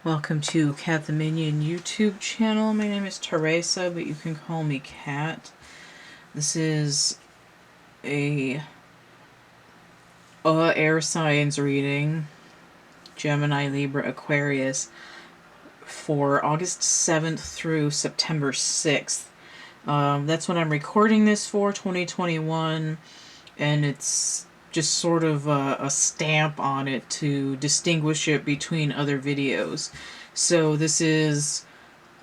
Welcome to CATtheMinion YouTube channel. My name is Teresa, but you can call me Cat. This is a air signs reading, Gemini, Libra, Aquarius, for August 7th through September 6th. That's when I'm recording this for, 2021, and it's just sort of a stamp on it to distinguish it between other videos. So this is,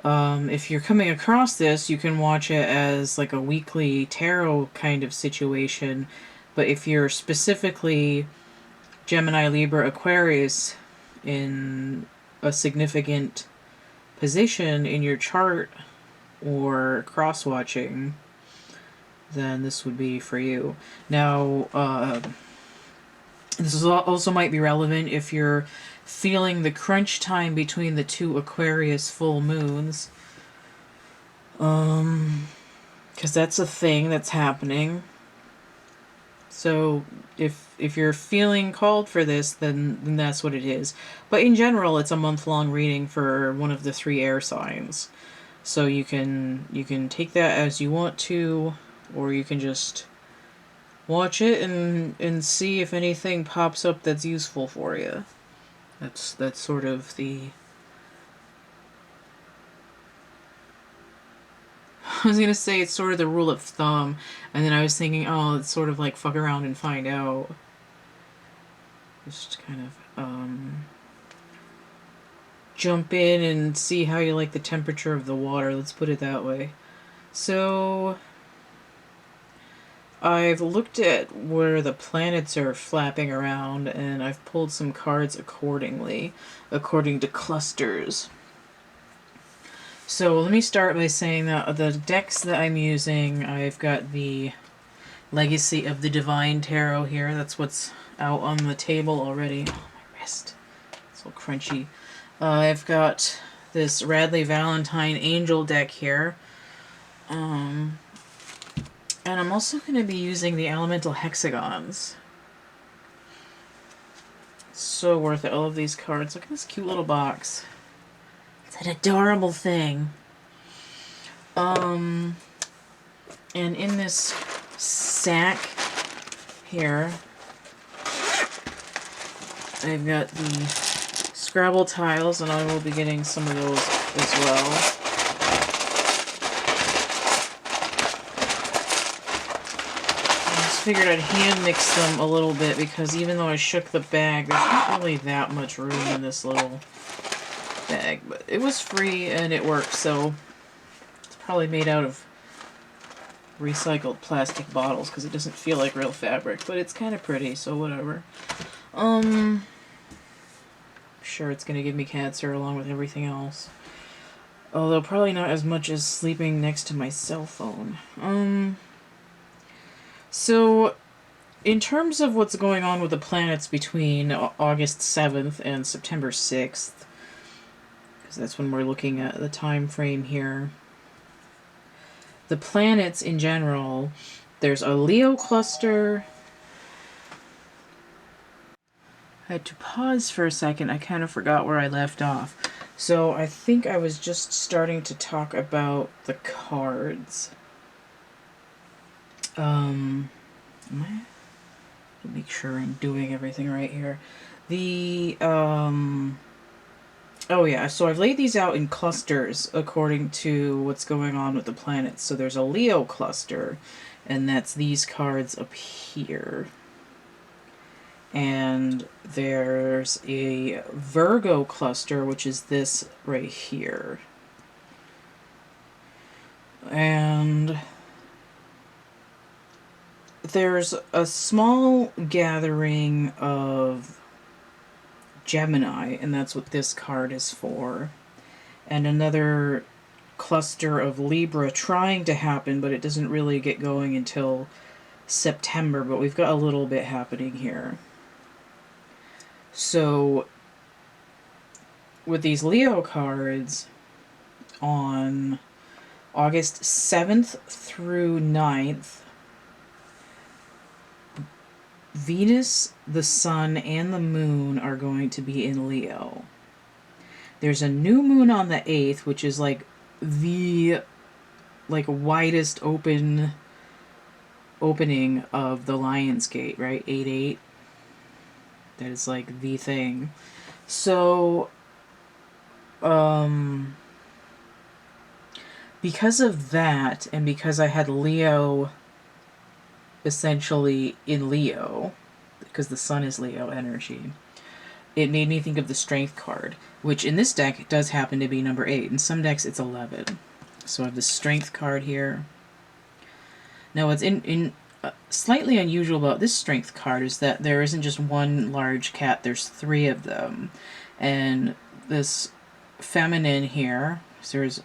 if you're coming across this, you can watch it as like a weekly tarot kind of situation. But if you're specifically Gemini, Libra, Aquarius in a significant position in your chart or cross-watching, then this would be for you. Now, this also might be relevant if you're feeling the crunch time between the two Aquarius full moons. Because that's a thing that's happening. So if you're feeling called for this, then that's what it is. But in general, it's a month-long reading for one of the three air signs. So you can take that as you want to, or you can just watch it and see if anything pops up that's useful for you. That's sort of the... I was gonna say it's sort of the rule of thumb, and then I was thinking, oh, it's sort of like fuck around and find out. Just kind of jump in and see how you like the temperature of the water, let's put it that way. So I've looked at where the planets are flapping around, and I've pulled some cards accordingly, according to clusters. So let me start by saying that the decks that I'm using, I've got the Legacy of the Divine Tarot here. That's what's out on the table already. Oh, my wrist. It's so crunchy. I've got this Radley Valentine Angel deck here. And I'm also going to be using the Elemental Hexagons. So worth it. I love these cards. Look at this cute little box. It's an adorable thing. And in this sack here, I've got the Scrabble tiles, and I will be getting some of those as well. I just figured I'd hand mix them a little bit, because even though I shook the bag, there's not really that much room in this little bag, but it was free and it worked, so it's probably made out of recycled plastic bottles because it doesn't feel like real fabric, but it's kind of pretty, so whatever. I'm sure it's gonna give me cancer along with everything else, although probably not as much as sleeping next to my cell phone. So in terms of what's going on with the planets between August 7th and September 6th, because that's when we're looking at the time frame here. The planets in general, there's a Leo cluster. I had to pause for a second. I kind of forgot where I left off. So I think I was just starting to talk about the cards. Make sure I'm doing everything right here. Oh yeah, so I've laid these out in clusters according to what's going on with the planets. So there's a Leo cluster, and that's these cards up here. And there's a Virgo cluster, which is this right here. And there's a small gathering of Gemini, and that's what this card is for. And another cluster of Libra trying to happen, but it doesn't really get going until September, but we've got a little bit happening here. So with these Leo cards, on August 7th through 9th, Venus, the Sun, and the Moon are going to be in Leo. There's a new moon on the 8th, which is like the widest opening of the Lion's Gate, right? 8-8. That is like the thing. So, because of that, and because I had Leo essentially in Leo, because the sun is Leo energy, it made me think of the Strength card, which in this deck does happen to be number 8. In some decks it's 11. So I have the Strength card here. Now what's slightly unusual about this Strength card is that there isn't just one large cat, there's 3 of them. And this feminine here, so there's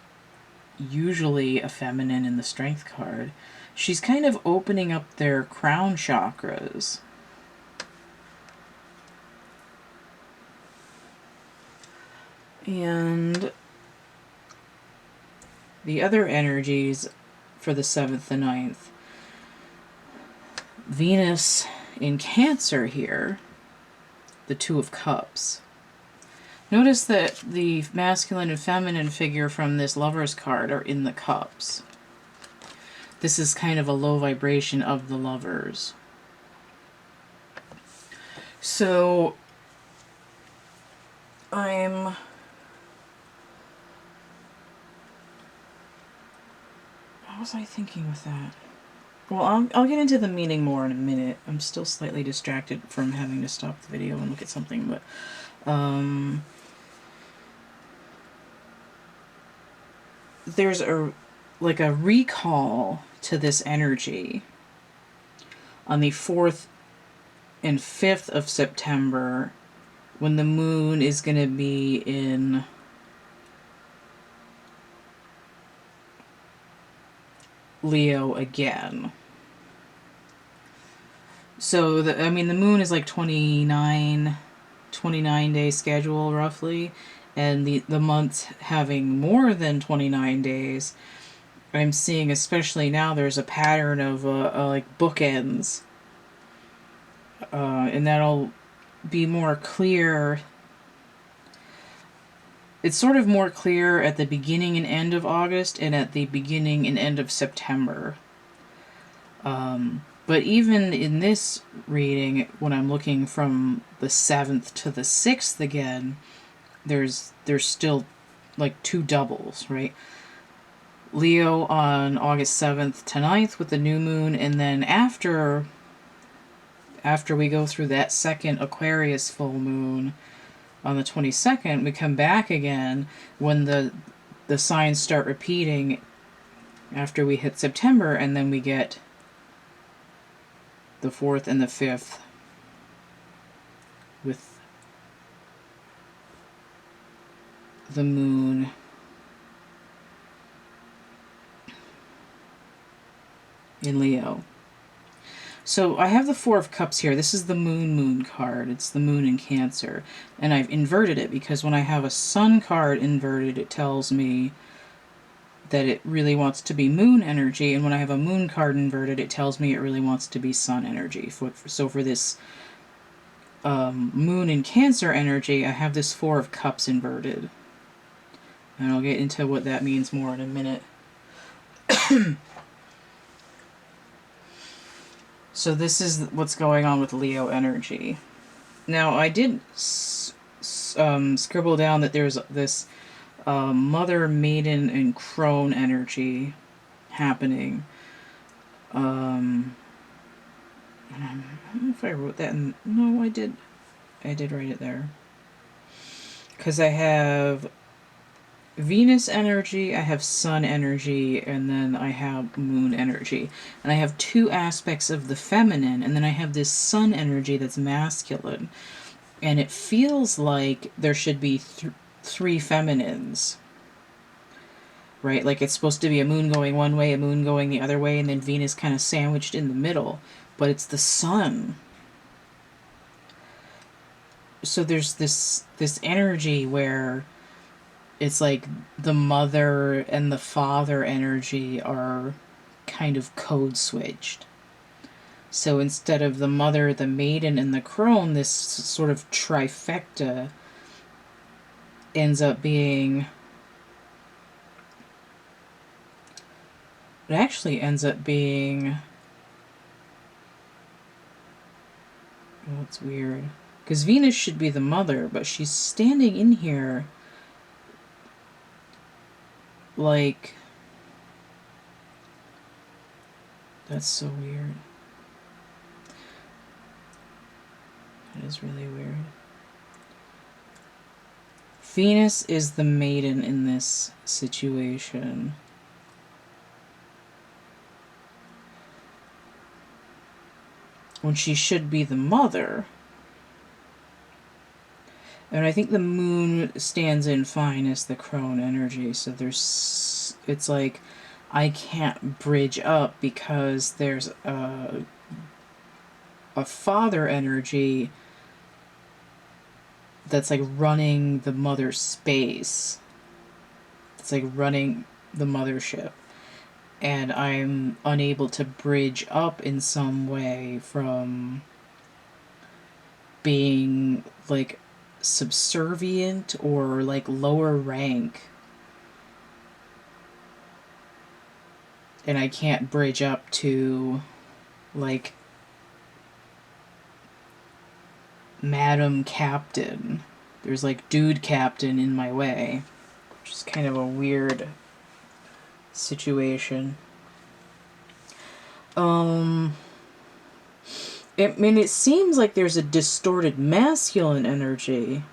usually a feminine in the Strength card, she's kind of opening up their crown chakras. And the other energies for the 7th and 9th, Venus in Cancer here, the 2 of Cups. Notice that the masculine and feminine figure from this Lover's card are in the Cups. This is kind of a low vibration of the Lovers. So what was I thinking with that? Well, I'll get into the meaning more in a minute. I'm still slightly distracted from having to stop the video and look at something, but there's a recall to this energy on the 4th and 5th of September when the moon is going to be in Leo again. So, the moon is like 29 day schedule, roughly. And the months having more than 29 days, I'm seeing, especially now, there's a pattern of like bookends. And that'll be more clear. It's sort of more clear at the beginning and end of August and at the beginning and end of September. But even in this reading, when I'm looking from the 7th to the 6th again, there's still like 2 doubles, right? Leo on August 7th to 9th with the new moon, and then after we go through that second Aquarius full moon on the 22nd, we come back again when the signs start repeating after we hit September, and then we get the 4th and the 5th with the moon in Leo. So I have the 4 of Cups here. This is the moon card. It's the moon in Cancer. And I've inverted it because when I have a sun card inverted, it tells me that it really wants to be moon energy. And when I have a moon card inverted, it tells me it really wants to be sun energy. So for this moon in Cancer energy, I have this 4 of Cups inverted. And I'll get into what that means more in a minute. So this is what's going on with Leo energy. Now, I did scribble down that there's this Mother, Maiden, and Crone energy happening. I don't know if I wrote that in... No, I did. I did write it there. Because I have Venus energy, I have Sun energy, and then I have Moon energy. And I have 2 aspects of the feminine, and then I have this Sun energy that's masculine. And it feels like there should be 3 feminines. Right? Like it's supposed to be a moon going one way, a moon going the other way, and then Venus kind of sandwiched in the middle. But it's the Sun. So there's this energy where it's like the mother and the father energy are kind of code switched. So instead of the mother, the maiden, and the crone, this sort of trifecta ends up being... It actually ends up being... Oh, it's weird. Because Venus should be the mother, but she's standing in here like... That's so weird. That is really weird. Venus is the maiden in this situation. When she should be the mother. And I think the moon stands in fine as the crone energy, so there's... It's like, I can't bridge up because there's a father energy that's like running the mother space. It's like running the mothership. And I'm unable to bridge up in some way from being like subservient or like lower rank. And I can't bridge up to like Madam Captain. There's like Dude Captain in my way, which is kind of a weird situation. It seems like there's a distorted masculine energy,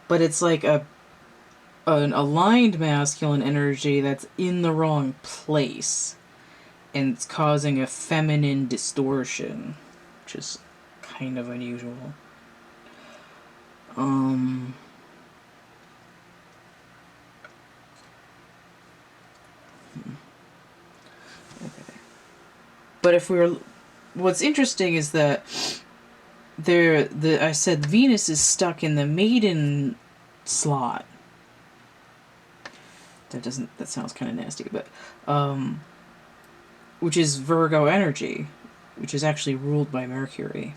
but it's like an aligned masculine energy that's in the wrong place, and it's causing a feminine distortion, which is kind of unusual. Okay. But if we're... What's interesting is that I said Venus is stuck in the maiden slot. That sounds kind of nasty, but which is Virgo energy, which is actually ruled by Mercury.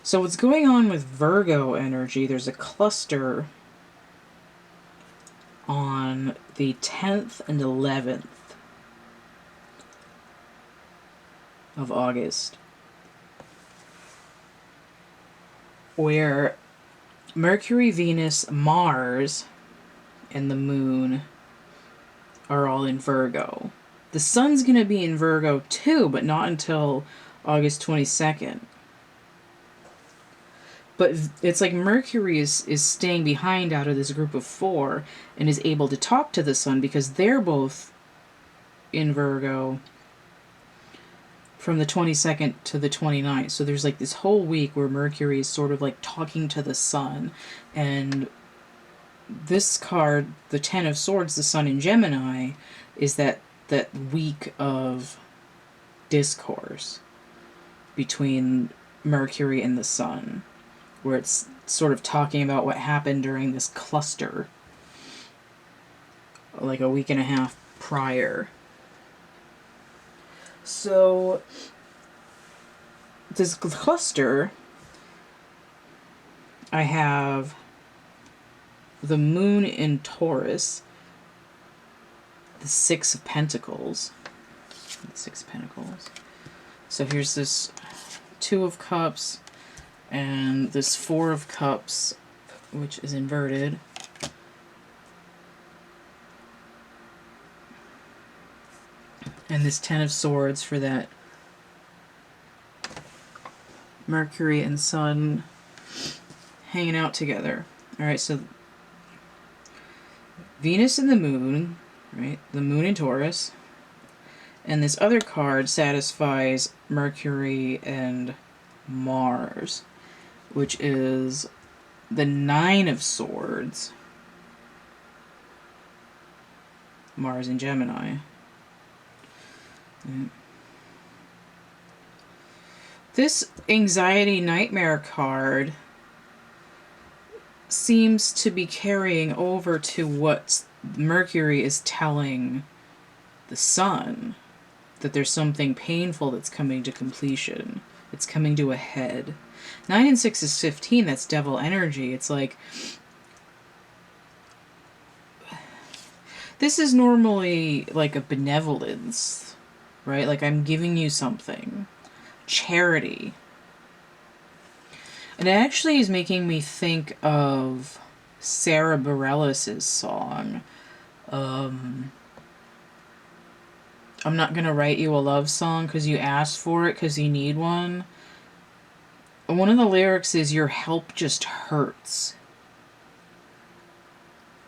So what's going on with Virgo energy, there's a cluster on the 10th and 11th of August, where Mercury, Venus, Mars, and the moon are all in Virgo. The sun's going to be in Virgo too, but not until August 22nd. But it's like Mercury is staying behind out of this group of four and is able to talk to the sun because they're both in Virgo from the 22nd to the 29th. So there's like this whole week where Mercury is sort of like talking to the sun. And this card, the Ten of Swords, the Sun in Gemini, is that week of discourse between Mercury and the sun, where it's sort of talking about what happened during this cluster, like a week and a half prior. So, this cluster, I have the moon in Taurus, the Six of Pentacles. The Six of Pentacles. So here's this Two of Cups, and this Four of Cups, which is inverted. And this Ten of Swords for that Mercury and Sun hanging out together. Alright, so Venus and the moon, right? The moon in Taurus. And this other card satisfies Mercury and Mars, which is the Nine of Swords. Mars in Gemini. This anxiety nightmare card seems to be carrying over to what Mercury is telling the sun, that there's something painful that's coming to completion. It's coming to a head. 9 and 6 is 15, that's devil energy. It's like This is normally like a benevolence, right? Like I'm giving you something. Charity. And it actually is making me think of Sarah Bareilles' song. I'm not gonna write you a love song because you asked for it because you need one. One of the lyrics is your help just hurts.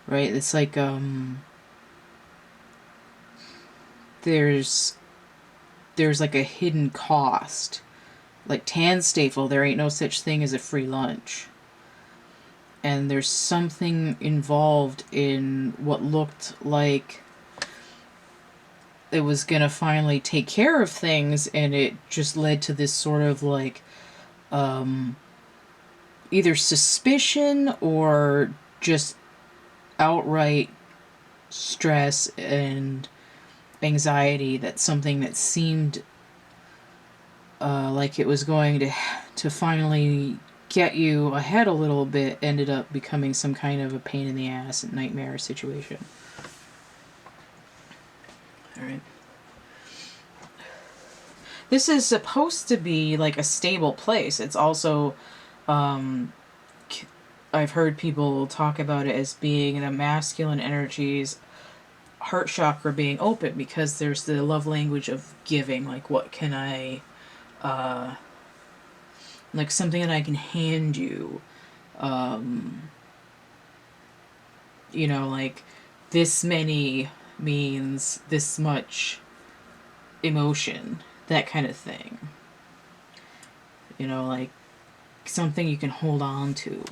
Right? It's like there's like a hidden cost. Like Tanstafel, there ain't no such thing as a free lunch. And there's something involved in what looked like it was gonna finally take care of things, and it just led to this sort of like either suspicion or just outright stress and anxiety that something that seemed like it was going to finally get you ahead a little bit ended up becoming some kind of a pain in the ass and nightmare situation. Alright. This is supposed to be like a stable place. It's also, I've heard people talk about it as being the masculine energies, heart chakra being open, because there's the love language of giving. Like, what can I, like something that I can hand you. You know, like this many means this much emotion, that kind of thing. You know, like something you can hold on to.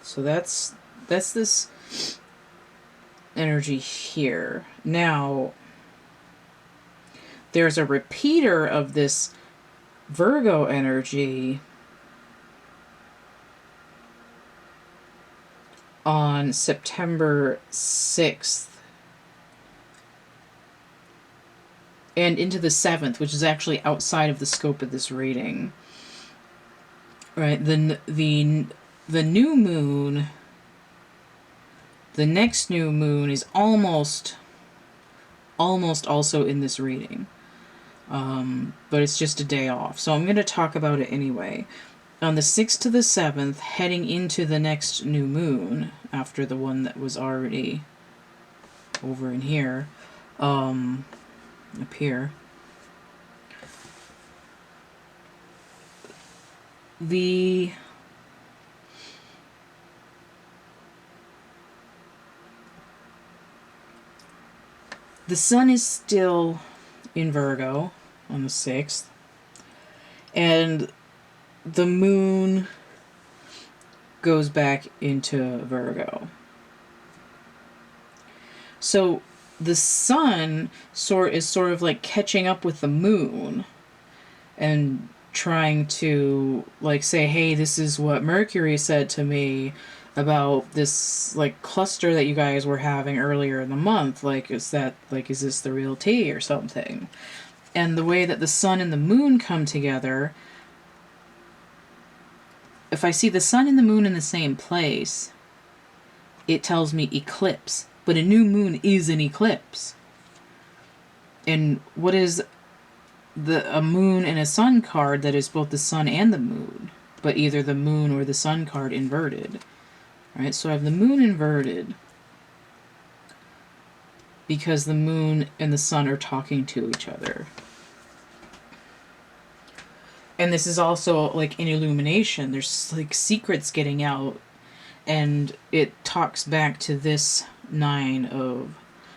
So that's this energy here. Now, there's a repeater of this Virgo energy on September 6th and into the 7th, which is actually outside of the scope of this reading. Right, the new moon, the next new moon is almost also in this reading. But it's just a day off. So I'm going to talk about it anyway. On the 6th to the 7th, heading into the next new moon, after the one that was already over in here, up here, the sun is still in Virgo on the 6th, and the moon goes back into Virgo. So the sun is sort of like catching up with the moon and trying to like say, hey, this is what Mercury said to me about this like cluster that you guys were having earlier in the month. Like, is this the real tea or something? And the way that the sun and the moon come together, if I see the sun and the moon in the same place, it tells me eclipse. But a new moon is an eclipse. And what is a moon and a sun card that is both the sun and the moon, but either the moon or the sun card inverted? Right, so I have the moon inverted because the moon and the sun are talking to each other. And this is also like an illumination. There's like secrets getting out, and it talks back to this 9 of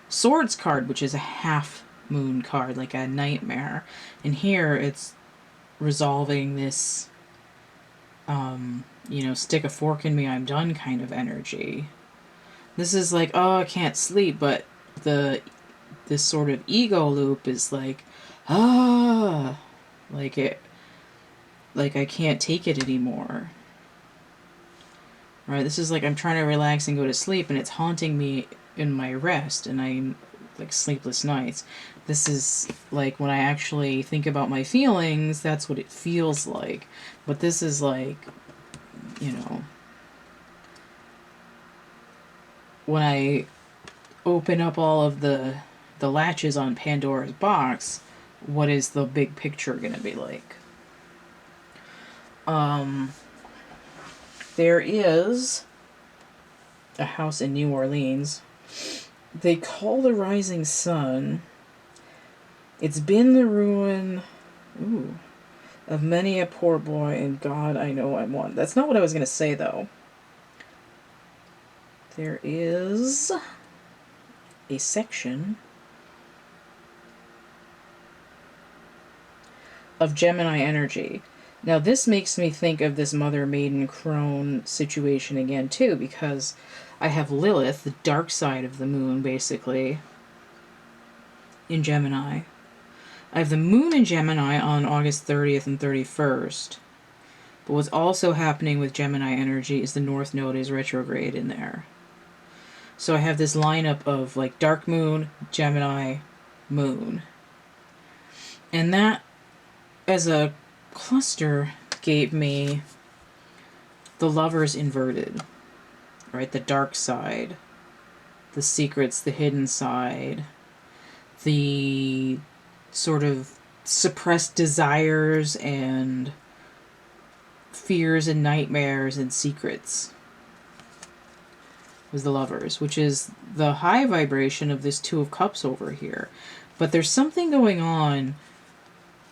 Swords card, which is a half moon card, like a nightmare. And here it's resolving this, stick a fork in me, I'm done kind of energy. This is like, oh, I can't sleep, but this sort of ego loop is like, like I can't take it anymore. Right? This is like I'm trying to relax and go to sleep, and it's haunting me in my rest, and I'm like sleepless nights. This is like when I actually think about my feelings, that's what it feels like. But this is like, when I open up all of the latches on Pandora's box, what is the big picture going to be like? There is a house in New Orleans. They call the rising sun. It's been the ruin of many a poor boy, and God, I know I'm one. That's not what I was going to say, though. There is a section of Gemini energy. Now, this makes me think of this Mother Maiden Crone situation again, too, because I have Lilith, the dark side of the moon, basically, in Gemini. I have the moon in Gemini on August 30th and 31st. But what's also happening with Gemini energy is the North Node is retrograde in there. So I have this lineup of like dark moon, Gemini, moon. And that, as a cluster, gave me the Lovers inverted, right? The dark side, the secrets, the hidden side, the sort of suppressed desires and fears and nightmares and secrets was the Lovers, which is the high vibration of this Two of Cups over here. But there's something going on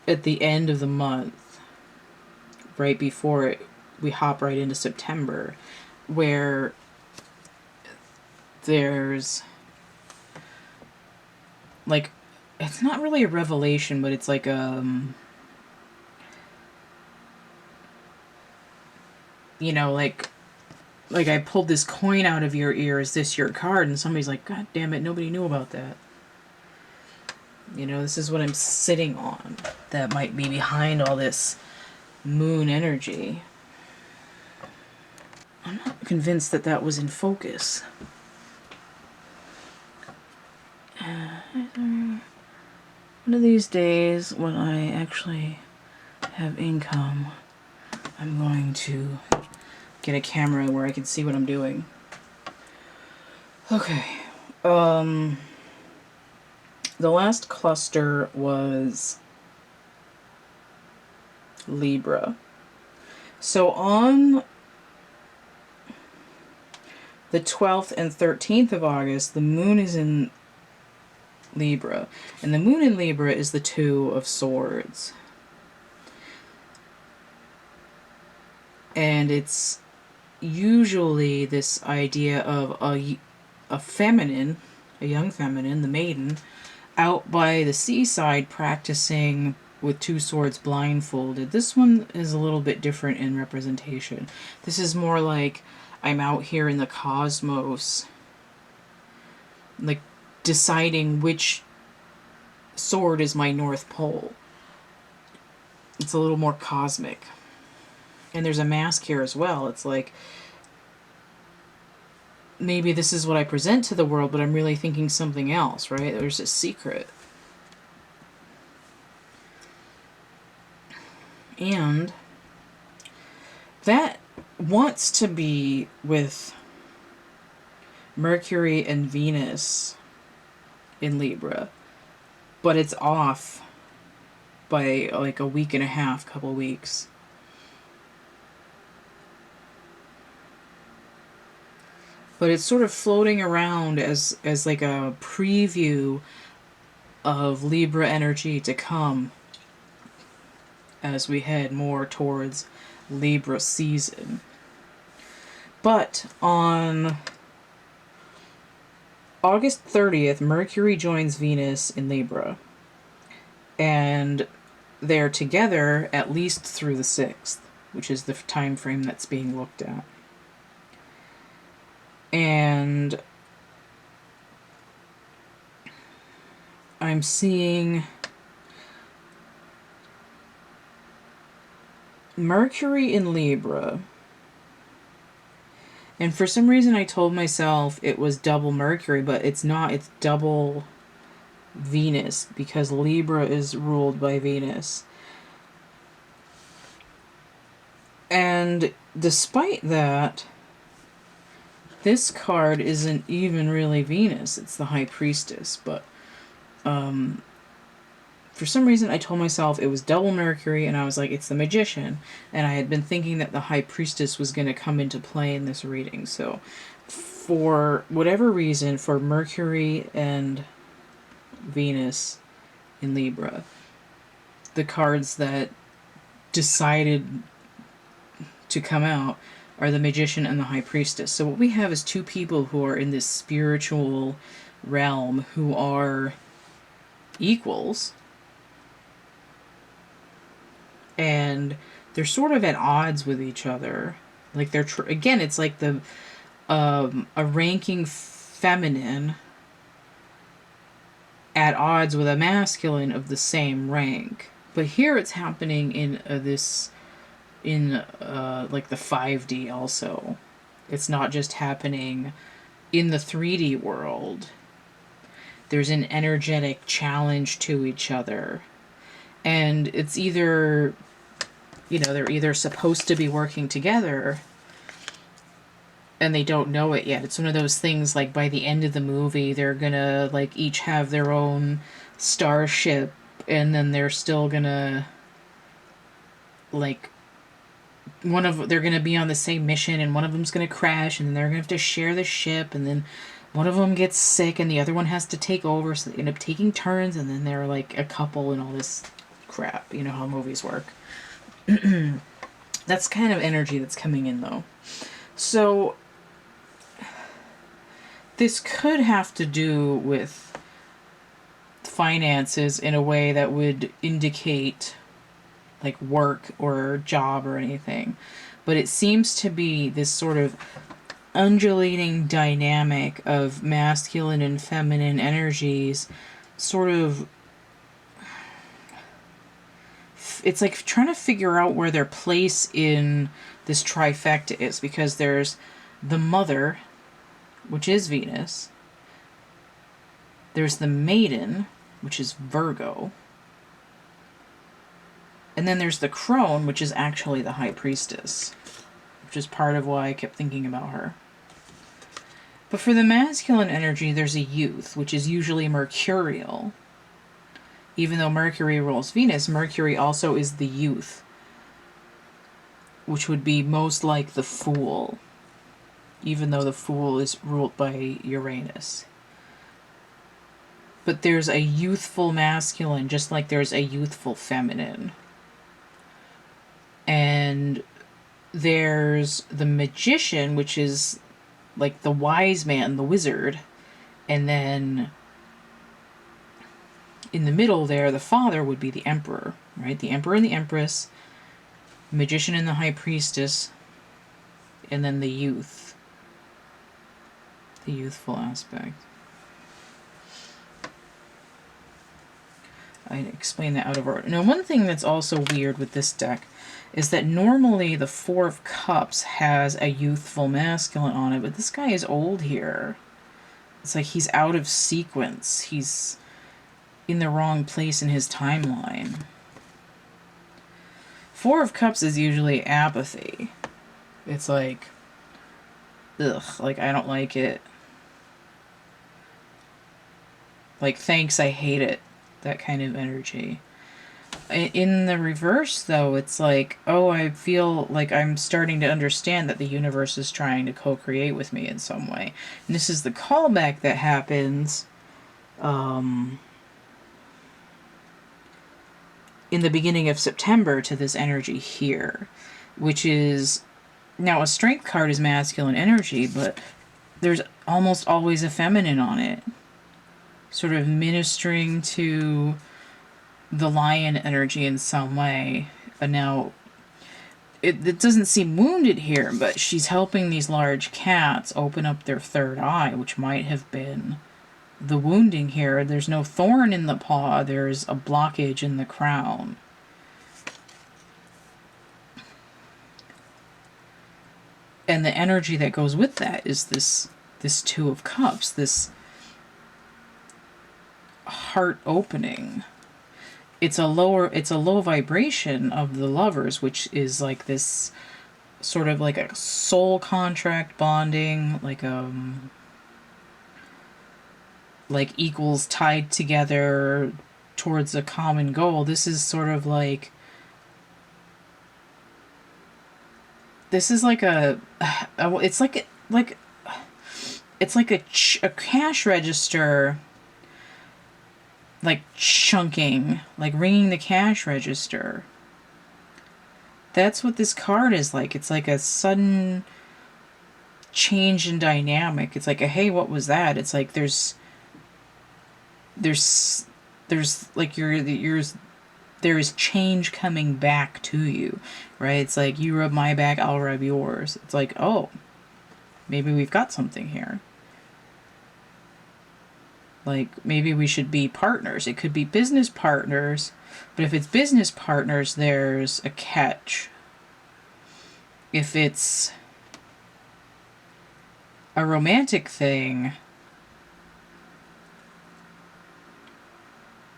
at the end of the month, right before we hop right into September, where there's like, it's not really a revelation, but it's like you know, like I pulled this coin out of your ear, is this your card? And somebody's like, God damn it, nobody knew about that. You know, this is what I'm sitting on that might be behind all this moon energy. I'm not convinced that that was in focus. One of these days, when I actually have income, I'm going to get a camera where I can see what I'm doing. Okay. The last cluster was Libra. So on the 12th and 13th of August, the moon is in Libra. And the moon in Libra is the Two of Swords. And it's usually this idea of a feminine, a young feminine, the maiden, out by the seaside practicing with two swords blindfolded. This one is a little bit different in representation. This is more like I'm out here in the cosmos, like deciding which sword is my North Pole. It's a little more cosmic. And there's a mask here as well. It's like, maybe this is what I present to the world, but I'm really thinking something else, right? There's a secret. And that wants to be with Mercury and Venus in Libra, but it's off by like a week and a half, couple weeks. But it's sort of floating around as like a preview of Libra energy to come as we head more towards Libra season. But on August 30th, Mercury joins Venus in Libra. And they're together at least through the 6th, which is the time frame that's being looked at. And I'm seeing Mercury in Libra. And for some reason I told myself it was double Mercury, but it's not. It's double Venus, because Libra is ruled by Venus. And despite that, this card isn't even really Venus. It's the High Priestess. But for some reason, I told myself it was double Mercury, and I was like, it's the Magician. And I had been thinking that the High Priestess was going to come into play in this reading. So for whatever reason, for Mercury and Venus in Libra, the cards that decided to come out are the Magician and the High Priestess. So what we have is two people who are in this spiritual realm who are equals, and they're sort of at odds with each other. Like they're again, it's like the a ranking feminine at odds with a masculine of the same rank. But here it's happening in like the 5D also. It's not just happening in the 3D world. There's an energetic challenge to each other. And it's either, they're either supposed to be working together and they don't know it yet. It's one of those things like by the end of the movie, they're gonna like each have their own starship, and then they're still gonna like they're gonna be on the same mission, and one of them's gonna crash, and then they're gonna have to share the ship, and then one of them gets sick and the other one has to take over, so they end up taking turns, and then they're like a couple and all this crap. You know how movies work. That's kind of energy that's coming in though. So this could have to do with finances in a way that would indicate like work or job or anything. But it seems to be this sort of undulating dynamic of masculine and feminine energies, sort of. It's like trying to figure out where their place in this trifecta is, because there's the mother, which is Venus. There's the maiden, which is Virgo. And then there's the crone, which is actually the High Priestess, which is part of why I kept thinking about her. But for the masculine energy, there's a youth, which is usually mercurial. Even though Mercury rules Venus, Mercury also is the youth, which would be most like the Fool, even though the Fool is ruled by Uranus. But there's a youthful masculine, just like there's a youthful feminine. And there's the Magician, which is like the wise man, the wizard. And then in the middle there, the father would be the Emperor, right? The Emperor and the Empress, Magician and the High Priestess, and then the youth. The youthful aspect. I explained that out of order. Now, one thing that's also weird with this deck is that normally the Four of Cups has a youthful masculine on it, but this guy is old here. It's like he's out of sequence. He's in the wrong place in his timeline. Four of Cups is usually apathy. It's like, ugh, like I don't like it. Like, thanks, I hate it. That kind of energy. In the reverse, though, it's like, oh, I feel like I'm starting to understand that the universe is trying to co-create with me in some way. And this is the callback that happens in the beginning of September to this energy here, which is, now a strength card is masculine energy, but there's almost always a feminine on it, sort of ministering to the lion energy in some way. And now it doesn't seem wounded here, but she's helping these large cats open up their third eye, which might have been the wounding here. There's no thorn in the paw, there's a blockage in the crown. And the energy that goes with that is this Two of Cups, this heart opening. It's a low vibration of the Lovers, which is like this sort of like a soul contract bonding, like equals tied together towards a common goal. This is sort of like, this is like it's like a cash register, like chunking, like ringing the cash register. That's what this card is like. It's like a sudden change in dynamic. It's like a, hey, what was that? It's like there's like there is change coming back to you, right? It's like, you rub my back, I'll rub yours. It's like, oh, maybe we've got something here. Like, maybe we should be partners. It could be business partners, but if it's business partners, there's a catch. If it's a romantic thing,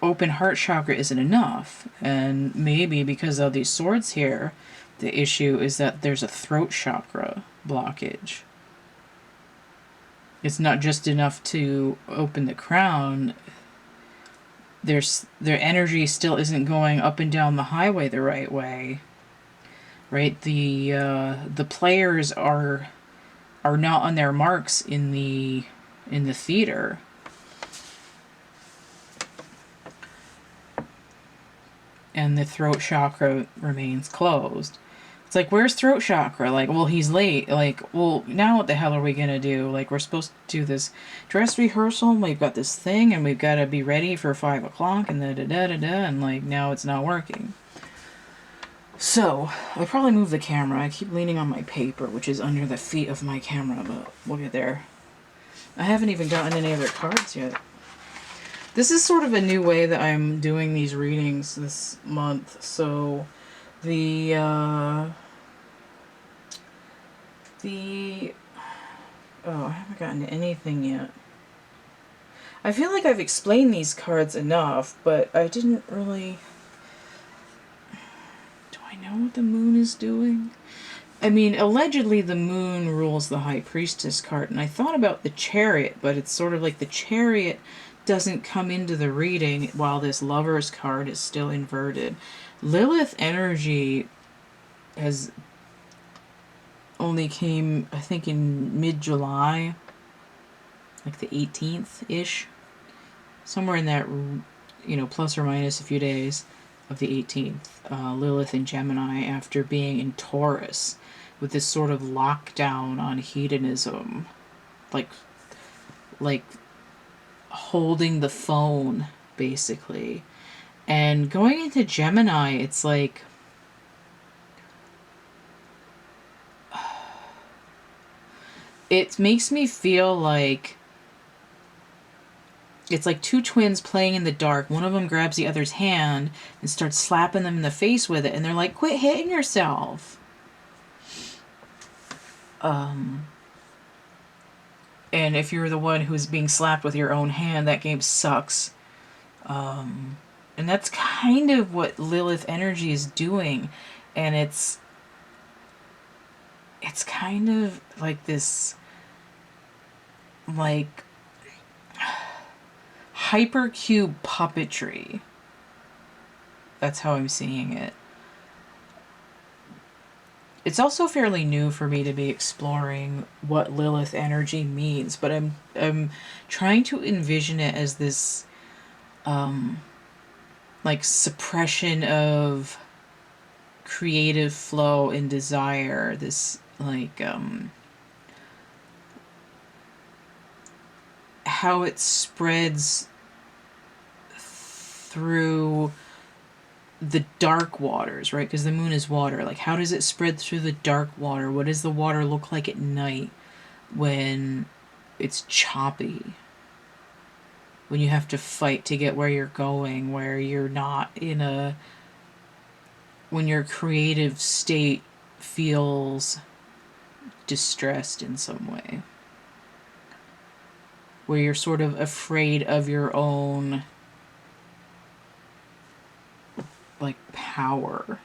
open heart chakra isn't enough. And maybe because of these swords here, the issue is that there's a throat chakra blockage. It's not just enough to open the crown. Their energy still isn't going up and down the highway the right way. Right? The players are not on their marks in the theater. And the throat chakra remains closed. It's like, where's throat chakra? Like, well, he's late. Like, well, now what the hell are we gonna do? Like, we're supposed to do this dress rehearsal, and we've got this thing, and we've got to be ready for 5 o'clock, and da-da-da-da-da, and, like, now it's not working. So, I probably moved the camera. I keep leaning on my paper, which is under the feet of my camera, but we'll get there. I haven't even gotten any other cards yet. This is sort of a new way that I'm doing these readings this month. So, oh, I haven't gotten anything yet. I feel like I've explained these cards enough, but I didn't really... Do I know what the moon is doing? I mean, allegedly the moon rules the High Priestess card, and I thought about the Chariot, but it's sort of like the Chariot doesn't come into the reading while this Lover's card is still inverted. Lilith energy has only came, I think, in mid-July, like the 18th-ish, somewhere in that, plus or minus a few days of the 18th. Lilith in Gemini, after being in Taurus, with this sort of lockdown on hedonism, like holding the phone, basically. And going into Gemini, it's like, it makes me feel like it's like two twins playing in the dark. One of them grabs the other's hand and starts slapping them in the face with it, and they're like, quit hitting yourself. And if you're the one who's being slapped with your own hand, that game sucks. And that's kind of what Lilith energy is doing. And it's kind of like this, like, hypercube puppetry. That's how I'm seeing it. It's also fairly new for me to be exploring what Lilith energy means, but I'm trying to envision it as this like suppression of creative flow and desire, this like how it spreads through the dark waters, right? Because the moon is water. Like, how does it spread through the dark water? What does the water look like at night when it's choppy? When you have to fight to get where you're going, where you're not in a... when your creative state feels distressed in some way. Where you're sort of afraid of your own... like, power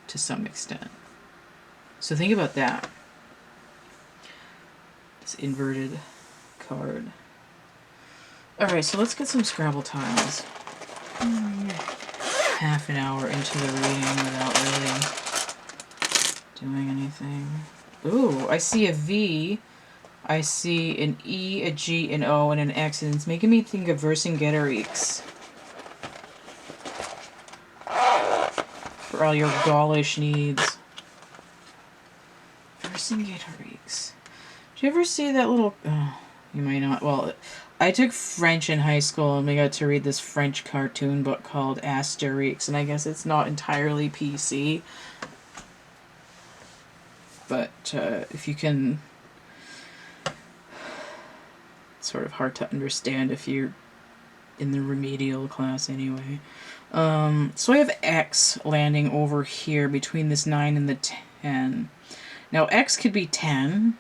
to some extent. So think about that. This inverted card. Alright, so let's get some Scrabble tiles. Half an hour into the reading without really doing anything. Ooh, I see a V. I see an E, a G, an O, and an X, and it's making me think of Vercingetorix. For all your Gaulish needs. Vercingetorix. Did you ever see that little... Oh, you might not... Well, I took French in high school, and we got to read this French cartoon book called Asterix, and I guess it's not entirely PC. But if you can... It's sort of hard to understand if you're in the remedial class anyway. So I have X landing over here between this 9 and the 10. Now X could be 10,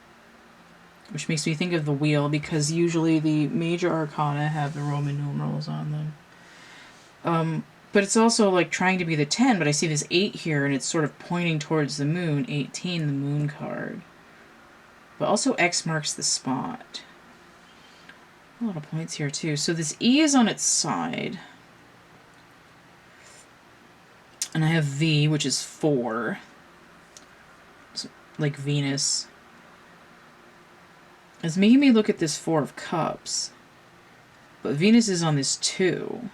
which makes me think of the wheel, because usually the major arcana have the Roman numerals on them. But it's also like trying to be the 10, but I see this 8 here, and it's sort of pointing towards the moon. 18, the moon card. But also X marks the spot. A lot of points here too. So this E is on its side. And I have V, which is 4. It's like Venus. It's making me look at this 4 of Cups. But Venus is on this 2.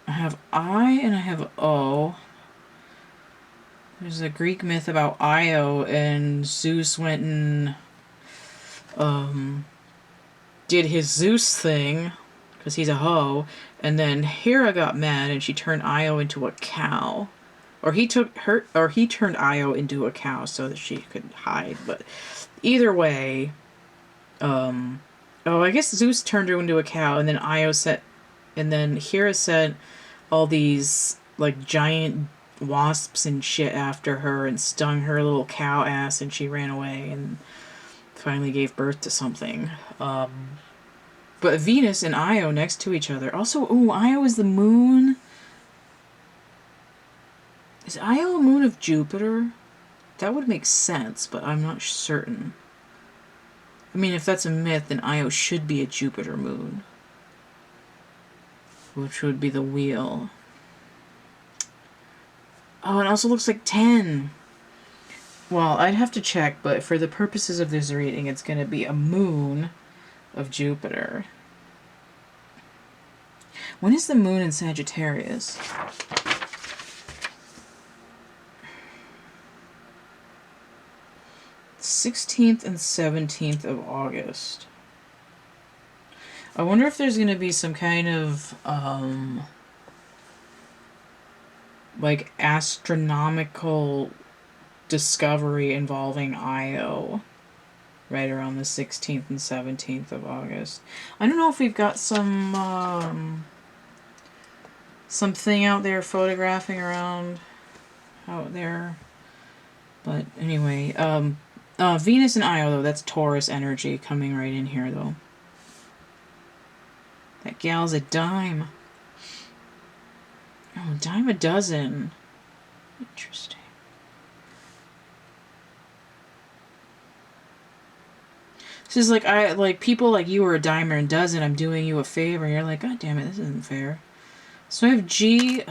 I have I and I have O. There's a Greek myth about Io, and Zeus went and did his Zeus thing, because he's a hoe, and then Hera got mad and she turned Io into a cow. Or he turned Io into a cow so that she could hide. But either way, I guess Zeus turned her into a cow, and then Hera sent all these like giant wasps and shit after her and stung her little cow ass, and she ran away and finally gave birth to something. But Venus and Io next to each other. Also, Io is the moon. Is Io a moon of Jupiter? That would make sense, but I'm not certain. I mean, if that's a myth, then Io should be a Jupiter moon, which would be the wheel. Oh, it also looks like 10. Well, I'd have to check, but for the purposes of this reading, it's going to be a moon of Jupiter. When is the moon in Sagittarius? th and 17th of August. I wonder if there's going to be some kind of like astronomical discovery involving Io right around the 16th and 17th of August. I don't know if we've got something out there photographing around out there. But anyway, Venus and Io, though, that's Taurus energy coming right in here, though. That gal's a dime. Oh, a dime a dozen. Interesting. This is like people like you are a dime or a dozen. I'm doing you a favor. And you're like, God damn it, this isn't fair. So I have G,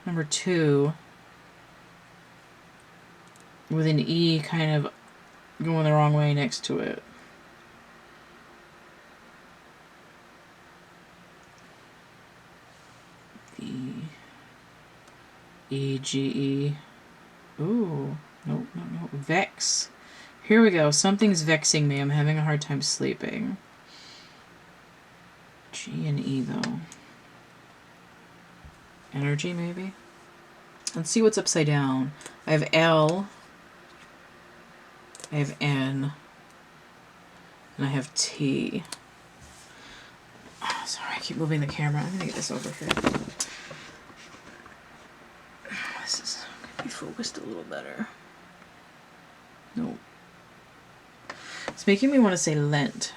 number 2, with an E kind of going the wrong way next to it. E-G-E. Ooh, nope. Vex. Here we go. Something's vexing me. I'm having a hard time sleeping. G and E, though. Energy, maybe? Let's see what's upside down. I have L. I have N. And I have T. Oh, sorry, I keep moving the camera. I'm going to get this over here. This is going to be focused a little better. Nope. It's making me want to say Lent.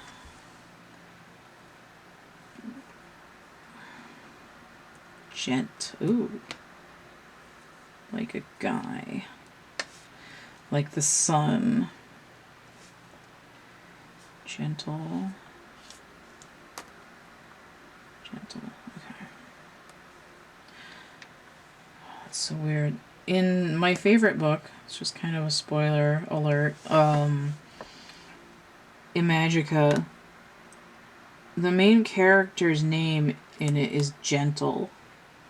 Gent. Ooh. Like a guy. like the sun. Gentle. Gentle. Okay. That's so weird. In my favorite book, it's just kind of a spoiler alert, Imagica, the main character's name in it is Gentle.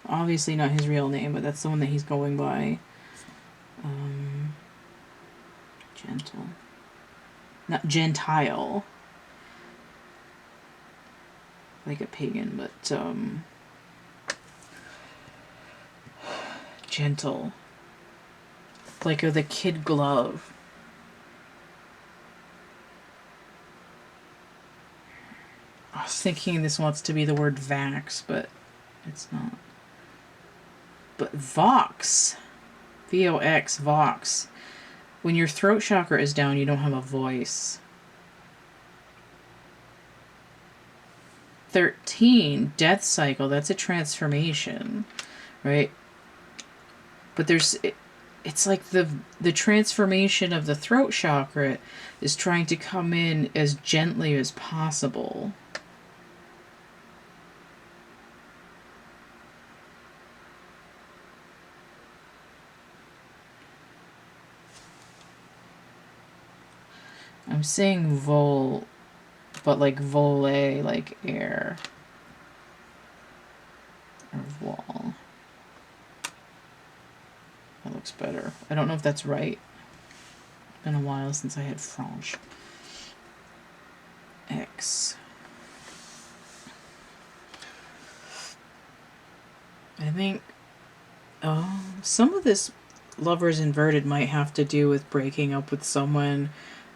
Obviously not his real name, but that's the one that he's going by. Gentle. Not Gentile. Like a pagan, but, Gentle. Like the kid glove. I was thinking this wants to be the word vax, but it's not. But Vox. V-O-X, Vox. When your throat chakra is down, you don't have a voice. 13, death cycle. That's a transformation, right? But there's... It's like the transformation of the throat chakra is trying to come in as gently as possible. I'm saying vol, but like volet, like air. Or vol. That looks better. I don't know if that's right. It's been a while since I had French. X. I think some of this lovers inverted might have to do with breaking up with someone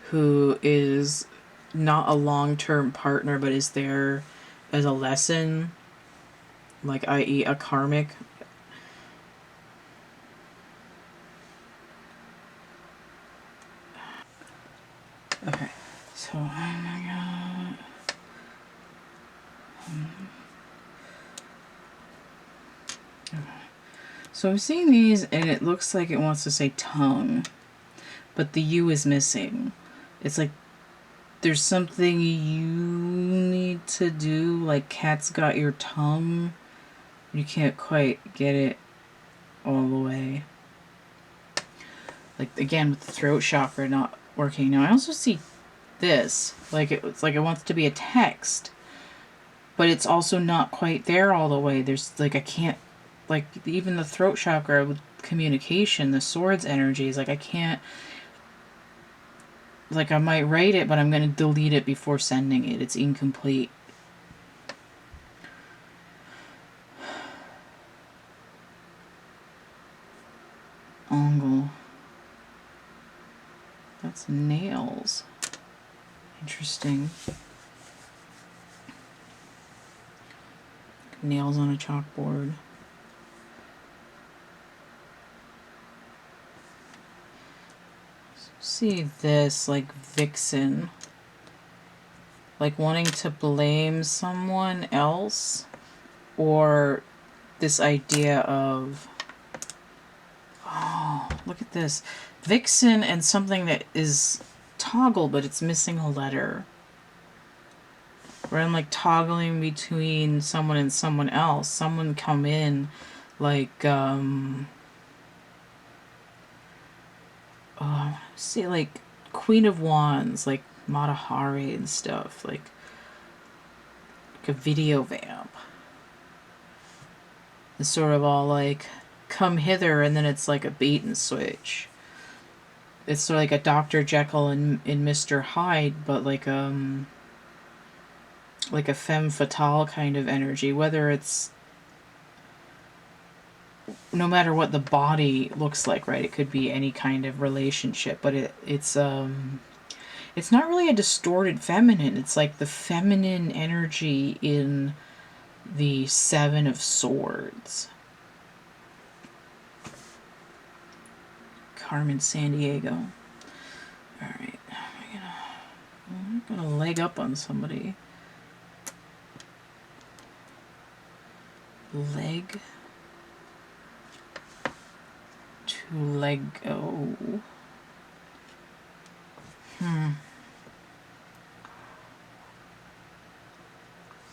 who is not a long-term partner but is there as a lesson, like i.e. a karmic. Okay, so oh my god. Okay. So I'm seeing these and it looks like it wants to say tongue, but the U is missing. It's like there's something you need to do, like cat's got your tongue. You can't quite get it all the way. Like again with the throat chakra not working. Now I also see this, like it's like it wants to be a text, but it's also not quite there all the way. There's like I can't, like even the throat chakra with communication, the swords energies, like I can't, like I might write it, but I'm going to delete it before sending it. It's incomplete. Angle. That's nails. Interesting. Nails on a chalkboard. See this, like vixen. Like wanting to blame someone else, or this idea of, oh, look at this. Vixen and something that is toggle, but it's missing a letter. Where I'm like toggling between someone and someone else. Someone come in like, see, like Queen of Wands, like Mata Hari and stuff, like a video vamp. It's sort of all like, come hither, and then it's like a bait and switch. It's sort of like a Dr. Jekyll and Mr. Hyde, but like a femme fatale kind of energy, whether it's, no matter what the body looks like, right? It could be any kind of relationship, but it's not really a distorted feminine. It's like the feminine energy in the Seven of Swords. Carmen Sandiego. Alright. I'm gonna leg up on somebody. Leg. To Lego.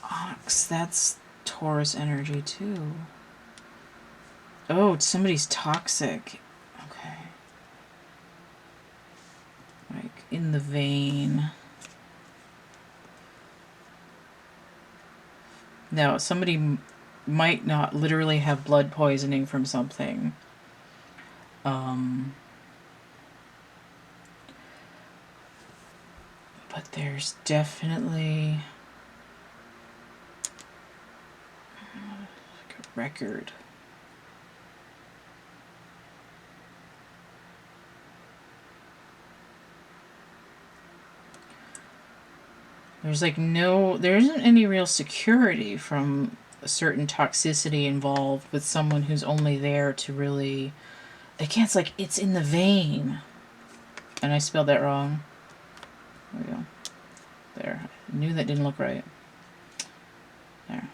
Ox, that's Taurus energy too. Oh, somebody's toxic. Okay. Like, in the vein. No, somebody might not literally have blood poisoning from something. But there's definitely like a record. There's like there isn't any real security from a certain toxicity involved with someone who's only there to really, again, it's like, it's in the vein. And I spelled that wrong. There we go. There. I knew that didn't look right. There.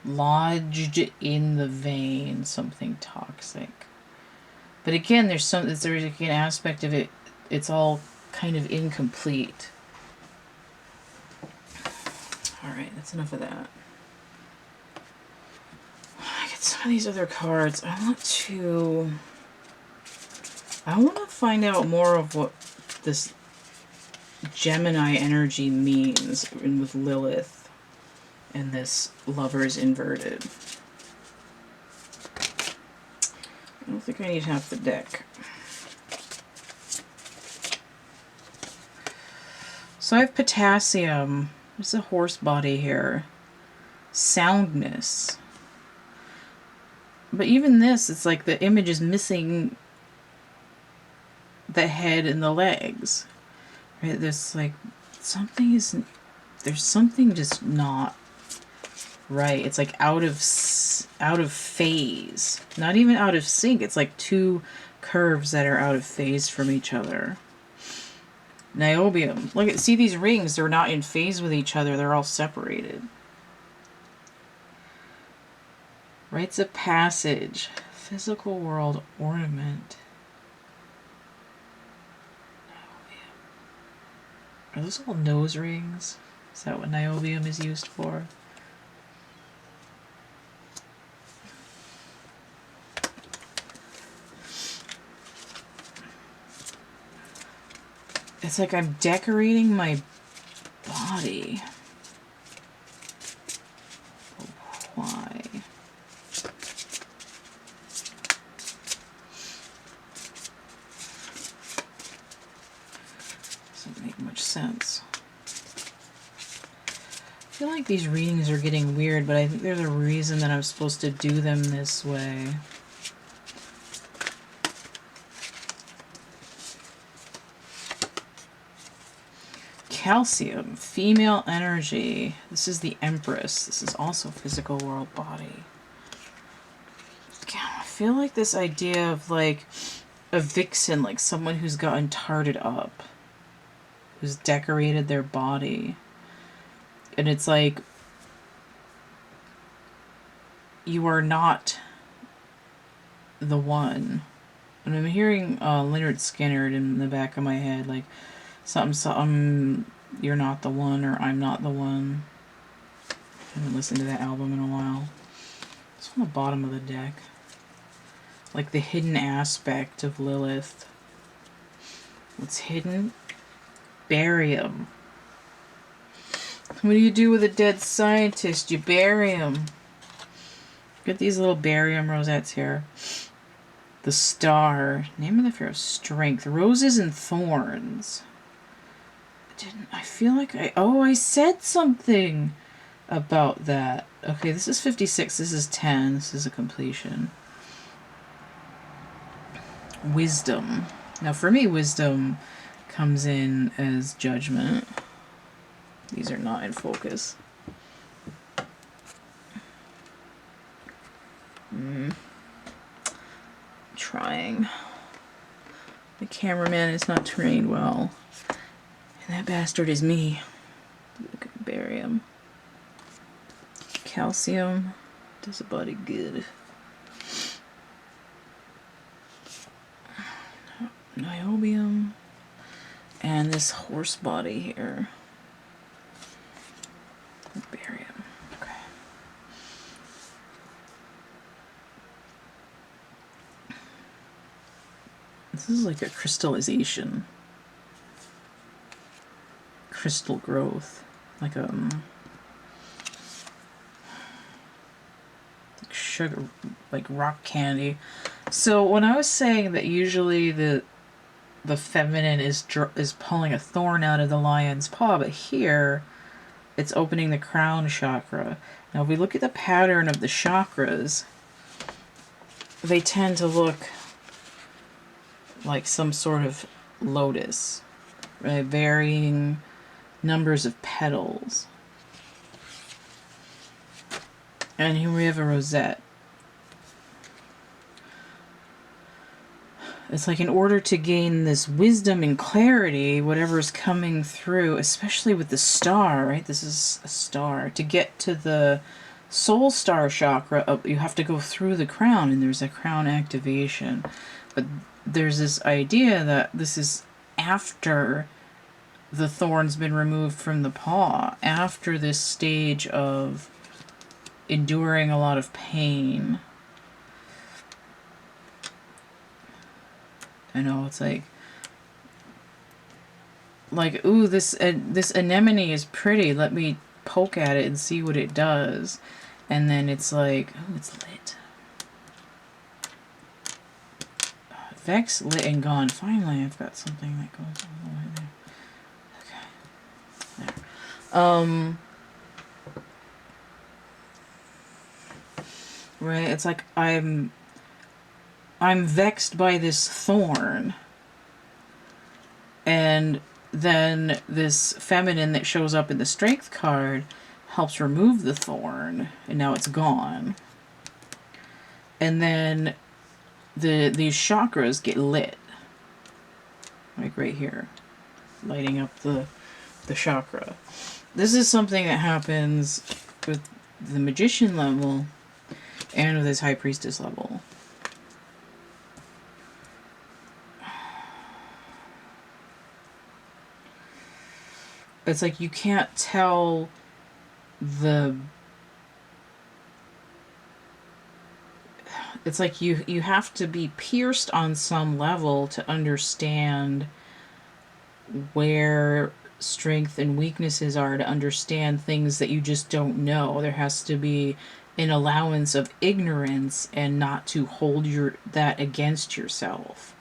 Lodged in the vein, something toxic. But again, there's like an aspect of it, it's all kind of incomplete. Alright, that's enough of that. I get some of these other cards. I want to find out more of what this Gemini energy means with Lilith and this Lover's inverted. I don't think I need half the deck. So I have potassium. There's a horse body here. Soundness. But even this, it's like the image is missing the head and the legs. Right? There's like there's something just not right. It's like out of phase. Not even out of sync. It's like two curves that are out of phase from each other. Niobium. Look at, see these rings, they're not in phase with each other, they're all separated. Rites of passage. Physical world ornament. Niobium. Are those all nose rings? Is that what niobium is used for? It's like I'm decorating my body. Why? Doesn't make much sense. I feel like these readings are getting weird, but I think there's a reason that I'm supposed to do them this way. Calcium, female energy. This is the Empress. This is also physical world body. God, I feel like this idea of like a vixen, like someone who's gotten tarted up, who's decorated their body. And it's like, you are not the one. And I'm hearing Leonard Skinner in the back of my head, like something, you're not the one, or I'm not the one. I haven't listened to that album in a while. It's on the bottom of the deck. Like the hidden aspect of Lilith. What's hidden? Barium. What do you do with a dead scientist? You bury him. Get these little barium rosettes here. The star. Name of the pharaoh. Strength. Roses and thorns. I feel like I said something about that. Okay, this is 56. This is 10. This is a completion. Wisdom. Now for me, wisdom comes in as judgment. These are not in focus. Trying. The cameraman is not trained well. And that bastard is me. Look at barium. Calcium does the body good. Niobium. And this horse body here. Bury him. Okay. This is like a crystallization. Crystal growth. Like sugar, like rock candy. So when I was saying that usually the feminine is pulling a thorn out of the lion's paw, but here it's opening the crown chakra. Now if we look at the pattern of the chakras, they tend to look like some sort of lotus, right? Varying numbers of petals. And here we have a rosette. It's like in order to gain this wisdom and clarity, whatever's coming through, especially with the star, right? This is a star. To get to the soul star chakra, you have to go through the crown, and there's a crown activation. But there's this idea that this is after the thorn's been removed from the paw, after this stage of enduring a lot of pain. I know, it's like, ooh, this anemone is pretty. Let me poke at it and see what it does. And then it's like, oh, it's lit. Vex, lit, and gone. Finally, I've got something that goes all the way there. Okay. There. Right, it's like I'm vexed by this thorn, and then this feminine that shows up in the strength card helps remove the thorn, and now it's gone. And then these chakras get lit, like right here, lighting up the chakra. This is something that happens with the magician level and with this high priestess level. It's like you can't tell it's like you have to be pierced on some level to understand where strength and weaknesses are, to understand things that you just don't know. There has to be an allowance of ignorance, and not to hold that against yourself.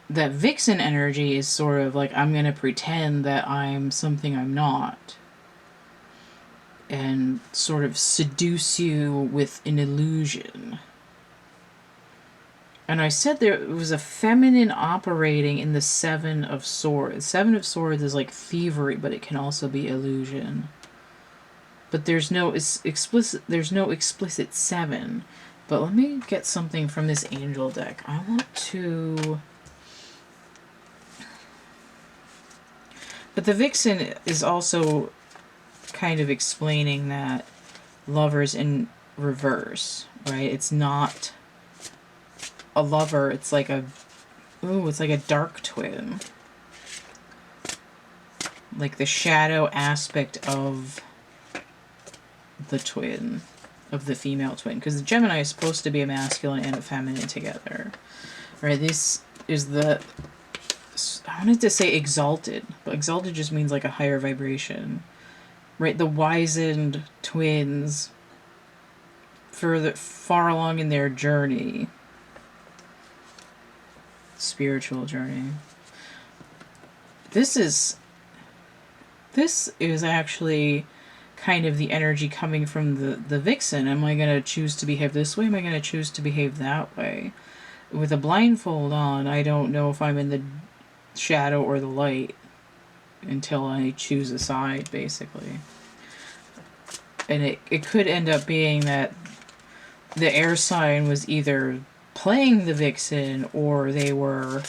That vixen energy is sort of like, I'm going to pretend that I'm something I'm not, and sort of seduce you with an illusion. And I said there was a feminine operating in the Seven of Swords. Seven of Swords is like thievery, but it can also be illusion. But there's no explicit seven. But let me get something from this angel deck. I want to... But the vixen is also kind of explaining that lover's in reverse, right? It's not a lover, it's like it's like a dark twin. Like the shadow aspect of the twin, of the female twin. Because the Gemini is supposed to be a masculine and a feminine together, right? This is I wanted to say exalted, but exalted just means like a higher vibration, right? The wizened twins, far along in their journey, spiritual journey. This is actually kind of the energy coming from the vixen. Am I going to choose to behave this way? Am I going to choose to behave that way? With a blindfold on, I don't know if I'm in the shadow or the light until I choose a side, basically. And it could end up being that the air sign was either playing the vixen, or they were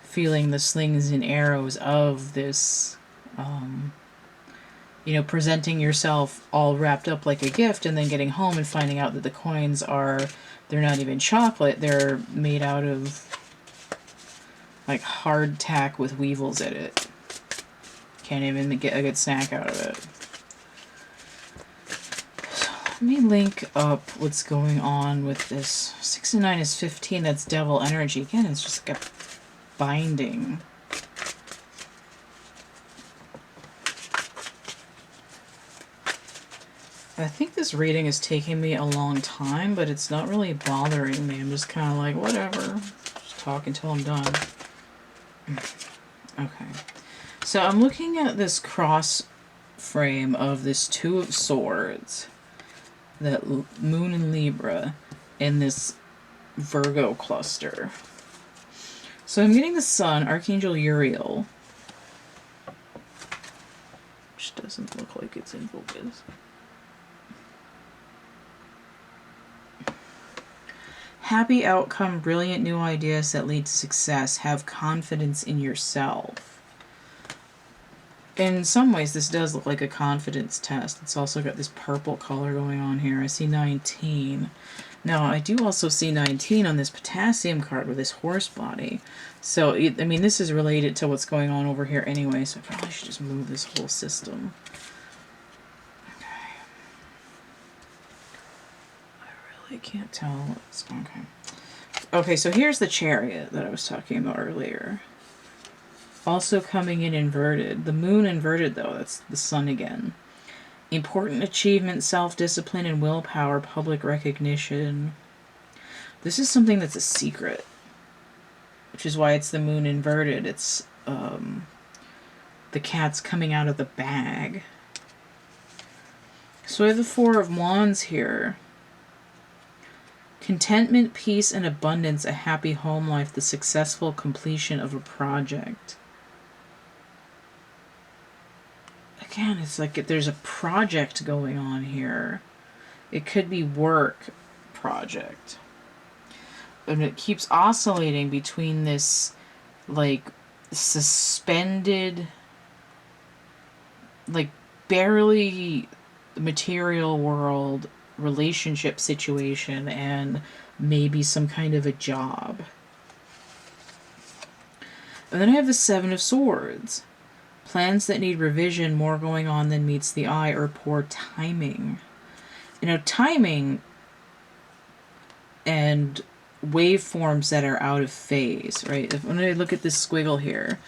feeling the slings and arrows of this, presenting yourself all wrapped up like a gift, and then getting home and finding out that the coins they're not even chocolate, they're made out of like hardtack with weevils in it. Can't even get a good snack out of it. So let me link up what's going on with this. 6 and 9 is 15. That's devil energy. Again, it's just like a binding. I think this reading is taking me a long time, but it's not really bothering me. I'm just kind of like, whatever. Just talk until I'm done. Okay. So I'm looking at this cross frame of this Two of Swords, that Moon in Libra, and this Virgo cluster. So I'm getting the Sun, Archangel Uriel, which doesn't look like it's in focus. Happy outcome, brilliant new ideas that lead to success. Have confidence in yourself. In some ways, this does look like a confidence test. It's also got this purple color going on here. I see 19. Now, I do also see 19 on this potassium card with this horse body. So, I mean, this is related to what's going on over here anyway, so I probably should just move this whole system. I can't tell what's going on. Okay, so here's the Chariot that I was talking about earlier. Also coming in inverted. The Moon inverted, though. That's the Sun again. Important achievement, self-discipline, and willpower, public recognition. This is something that's a secret, which is why it's the Moon inverted. It's the cat's coming out of the bag. So we have the Four of Wands here. Contentment, peace, and abundance, a happy home life, the successful completion of a project. Again, it's like there's a project going on here. It could be work project. And it keeps oscillating between this, like, suspended, like, barely material world relationship situation and maybe some kind of a job. And then I have the Seven of Swords. Plans that need revision, more going on than meets the eye, or poor timing. You know, timing and waveforms that are out of phase, right? When I look at this squiggle here,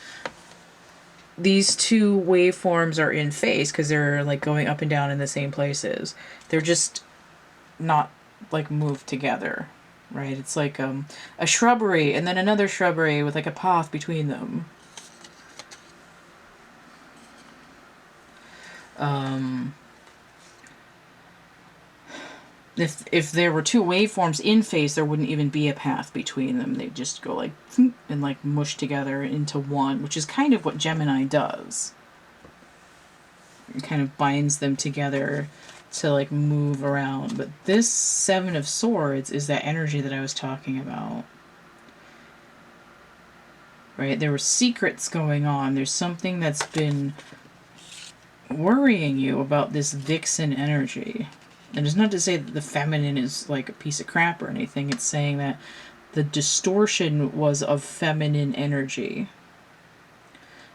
these two waveforms are in phase because they're like going up and down in the same places. They're just not like moved together, right? It's like a shrubbery and then another shrubbery with like a path between them. If there were two waveforms in phase, there wouldn't even be a path between them. They'd just go like and like mush together into one, which is kind of what Gemini does. It kind of binds them together to like move around. But this Seven of Swords is that energy that I was talking about. Right? There were secrets going on. There's something that's been worrying you about this Vixen energy. And it's not to say that the feminine is like a piece of crap or anything. It's saying that the distortion was of feminine energy.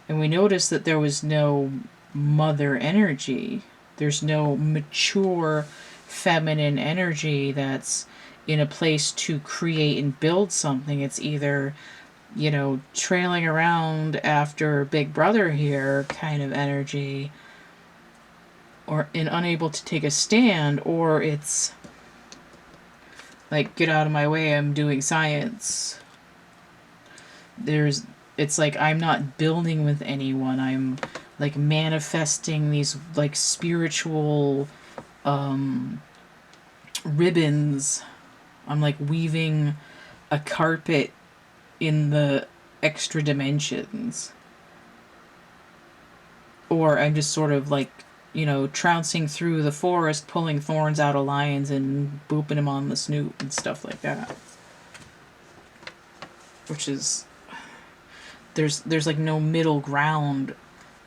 And we noticed that there was no mother energy. There's no mature feminine energy that's in a place to create and build something. It's either, you know, trailing around after Big Brother here kind of energy, or unable to take a stand, or it's like, get out of my way, I'm doing science. It's like, I'm not building with anyone, I'm like manifesting these like spiritual ribbons. I'm like weaving a carpet in the extra dimensions. Or I'm just sort of like, you know, trouncing through the forest, pulling thorns out of lions and booping them on the snoot and stuff like that. Which is, there's like no middle ground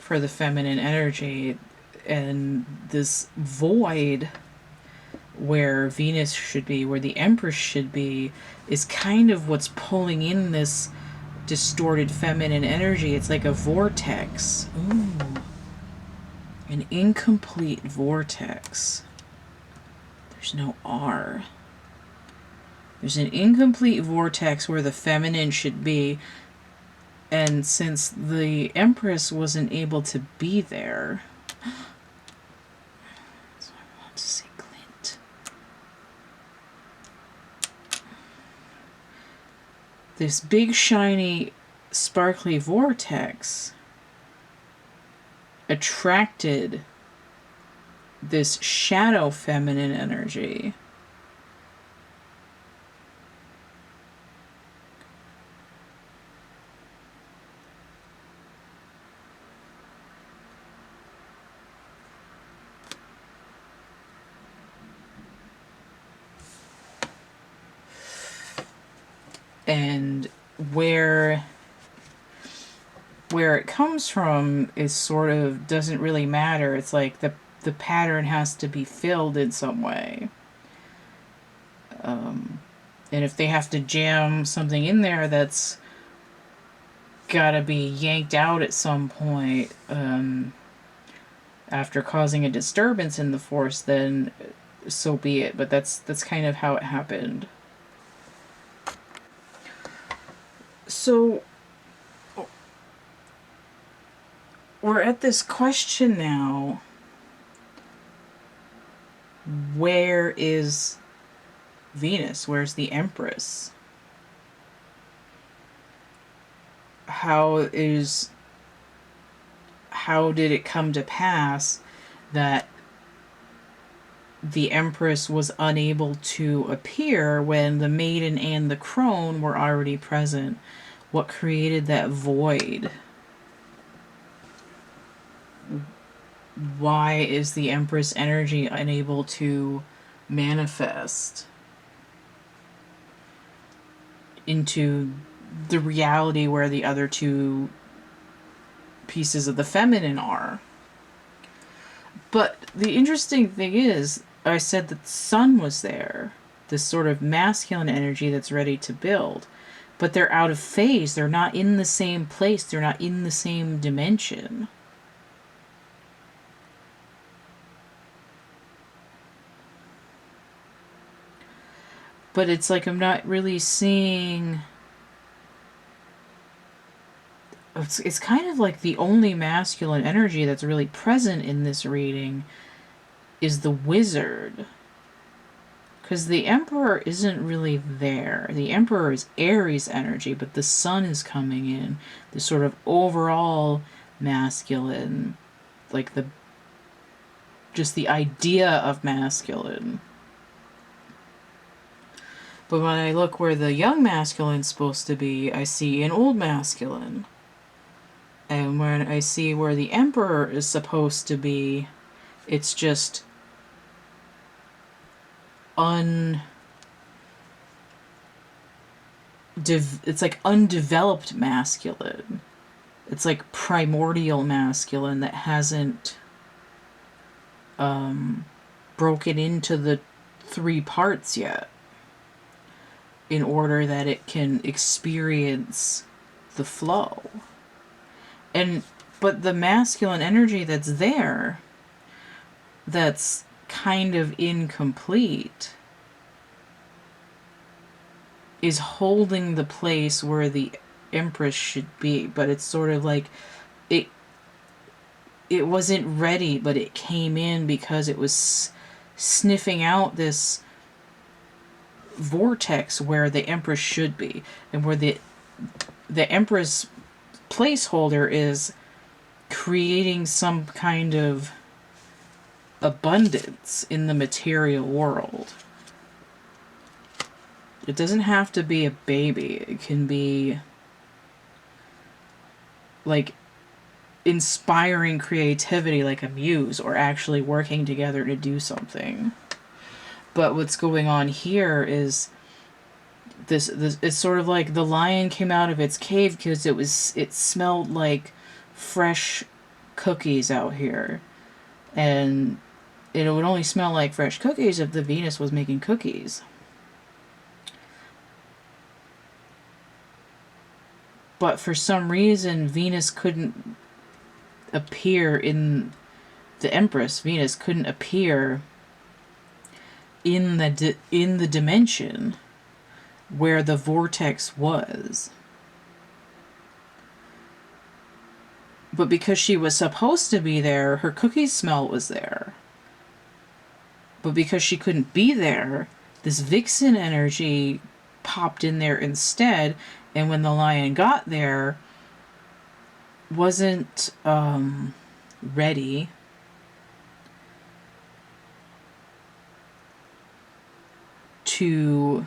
for the feminine energy, and this void where Venus should be, where the Empress should be, is kind of what's pulling in this distorted feminine energy. It's like a vortex. Ooh. An incomplete vortex. There's no R. There's an incomplete vortex where the feminine should be. And since the Empress wasn't able to be there... So I want to see glint. This big, shiny, sparkly vortex attracted this shadow feminine energy. And where it comes from is sort of doesn't really matter. It's like the pattern has to be filled in some way. And if they have to jam something in there that's gotta be yanked out at some point after causing a disturbance in the force, then so be it. But that's kind of how it happened. So we're at this question now. Where is Venus? Where's the Empress? How did it come to pass that the Empress was unable to appear when the Maiden and the Crone were already present? What created that void? Why is the Empress energy unable to manifest into the reality where the other two pieces of the feminine are? But the interesting thing is, I said that the sun was there, this sort of masculine energy that's ready to build, but they're out of phase. They're not in the same place. They're not in the same dimension. But it's like I'm not really seeing... It's kind of like the only masculine energy that's really present in this reading is the Wizard. Because the Emperor isn't really there. The Emperor is Aries energy, but the Sun is coming in. The sort of overall masculine, like just the idea of masculine. But when I look where the young masculine's supposed to be, I see an old masculine. And when I see where the Emperor is supposed to be, it's just it's like undeveloped masculine. It's like primordial masculine that hasn't broken into the three parts yet in order that it can experience the flow. But the masculine energy that's there, that's kind of incomplete, is holding the place where the Empress should be. But it's sort of like it wasn't ready, but it came in because it was sniffing out this vortex where the Empress should be, and where the Empress placeholder is creating some kind of abundance in the material world. It doesn't have to be a baby. It can be like inspiring creativity, like a muse, or actually working together to do something. But what's going on here is this it's sort of like the lion came out of its cave because it smelled like fresh cookies out here, and it would only smell like fresh cookies if the Venus was making cookies. but for some reason Venus couldn't appear in the Empress. Venus couldn't appear in the dimension where the vortex was. But because she was supposed to be there, her cookie smell was there. But because she couldn't be there, this vixen energy popped in there instead, and when the lion got there, wasn't ready to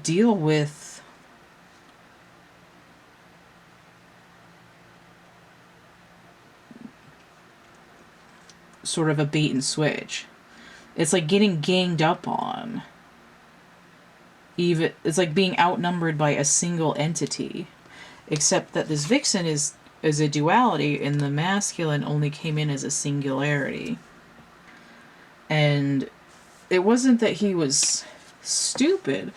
deal with sort of a bait and switch. It's like getting ganged up on. Even it's like being outnumbered by a single entity, except that this vixen is a duality, and the masculine only came in as a singularity. And it wasn't that he was stupid,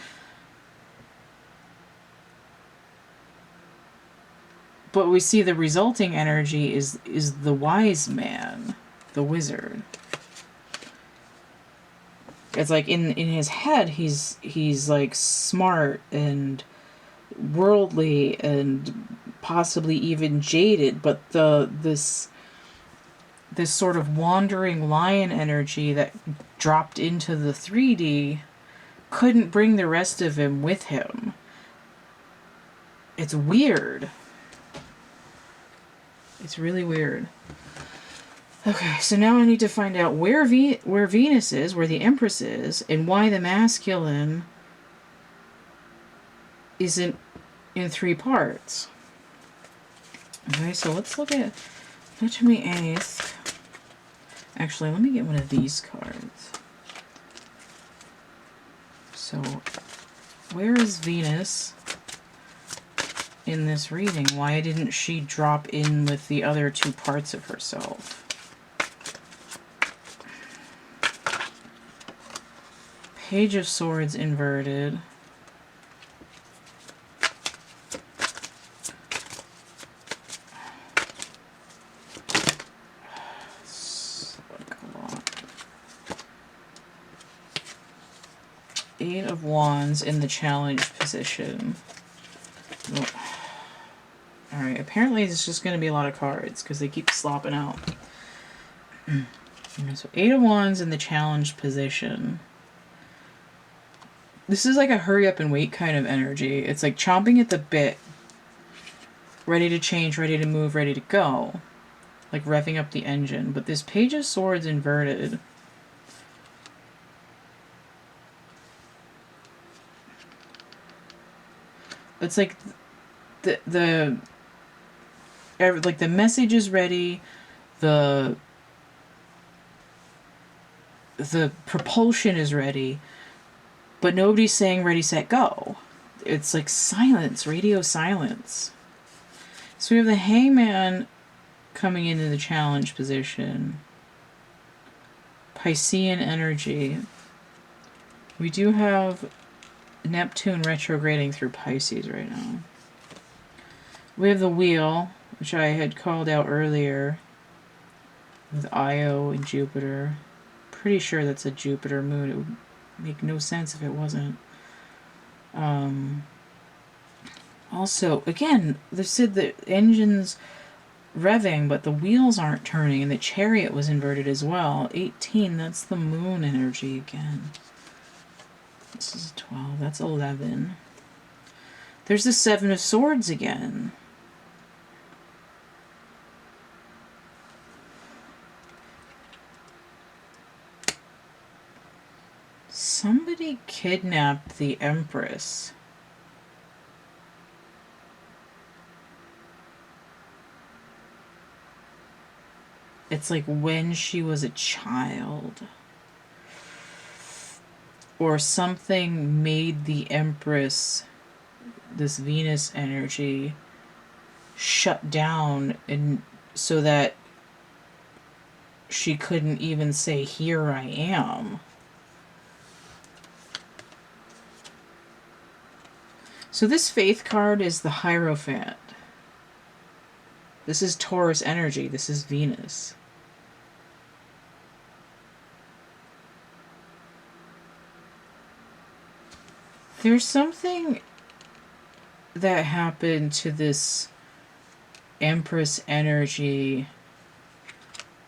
but we see the resulting energy is the wise man, the wizard. It's like in his head he's like smart and worldly and possibly even jaded, but this sort of wandering lion energy that dropped into the 3D couldn't bring the rest of him with him. It's weird. It's really weird. Okay, so now I need to find out where Venus is, where the Empress is, and why the masculine isn't in 3 parts. Okay, so let's look at Ptolemy 8th. Actually, let me get one of these cards. So, where is Venus in this reading? Why didn't she drop in with the other 2 parts of herself? Page of Swords inverted. Eight of Wands in the challenge position. Oh. Alright, apparently it's just going to be a lot of cards because they keep slopping out. So 8 of Wands in the challenge position. This is like a hurry up and wait kind of energy. It's like chomping at the bit, ready to change, ready to move, ready to go. Like revving up the engine. But this Page of Swords inverted. It's like the message is ready, the propulsion is ready, but nobody's saying ready, set, go. It's like silence, radio silence. So we have the Hangman coming into the challenge position. Piscean energy. We do have Neptune retrograding through Pisces right now. We have the Wheel, which I had called out earlier, with Io and Jupiter. Pretty sure that's a Jupiter moon. It would make no sense if it wasn't. Also, again, they said the engine's revving, but the wheels aren't turning, and the Chariot was inverted as well. 18, that's the moon energy again. This is 12, that's 11. There's the 7 of Swords again. Somebody kidnapped the Empress. It's like when she was a child. Or something made the Empress, this Venus energy, shut down, and so that she couldn't even say, "Here I am." So this Faith card is the Hierophant. This is Taurus energy. This is Venus. There's something that happened to this Empress energy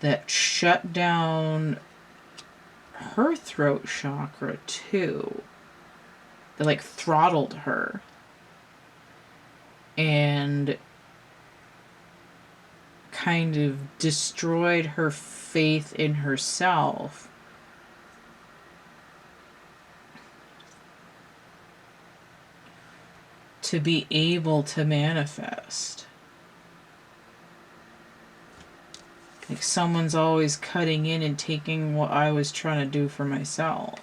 that shut down her throat chakra too. That like throttled her. And kind of destroyed her faith in herself. To be able to manifest. Like someone's always cutting in and taking what I was trying to do for myself.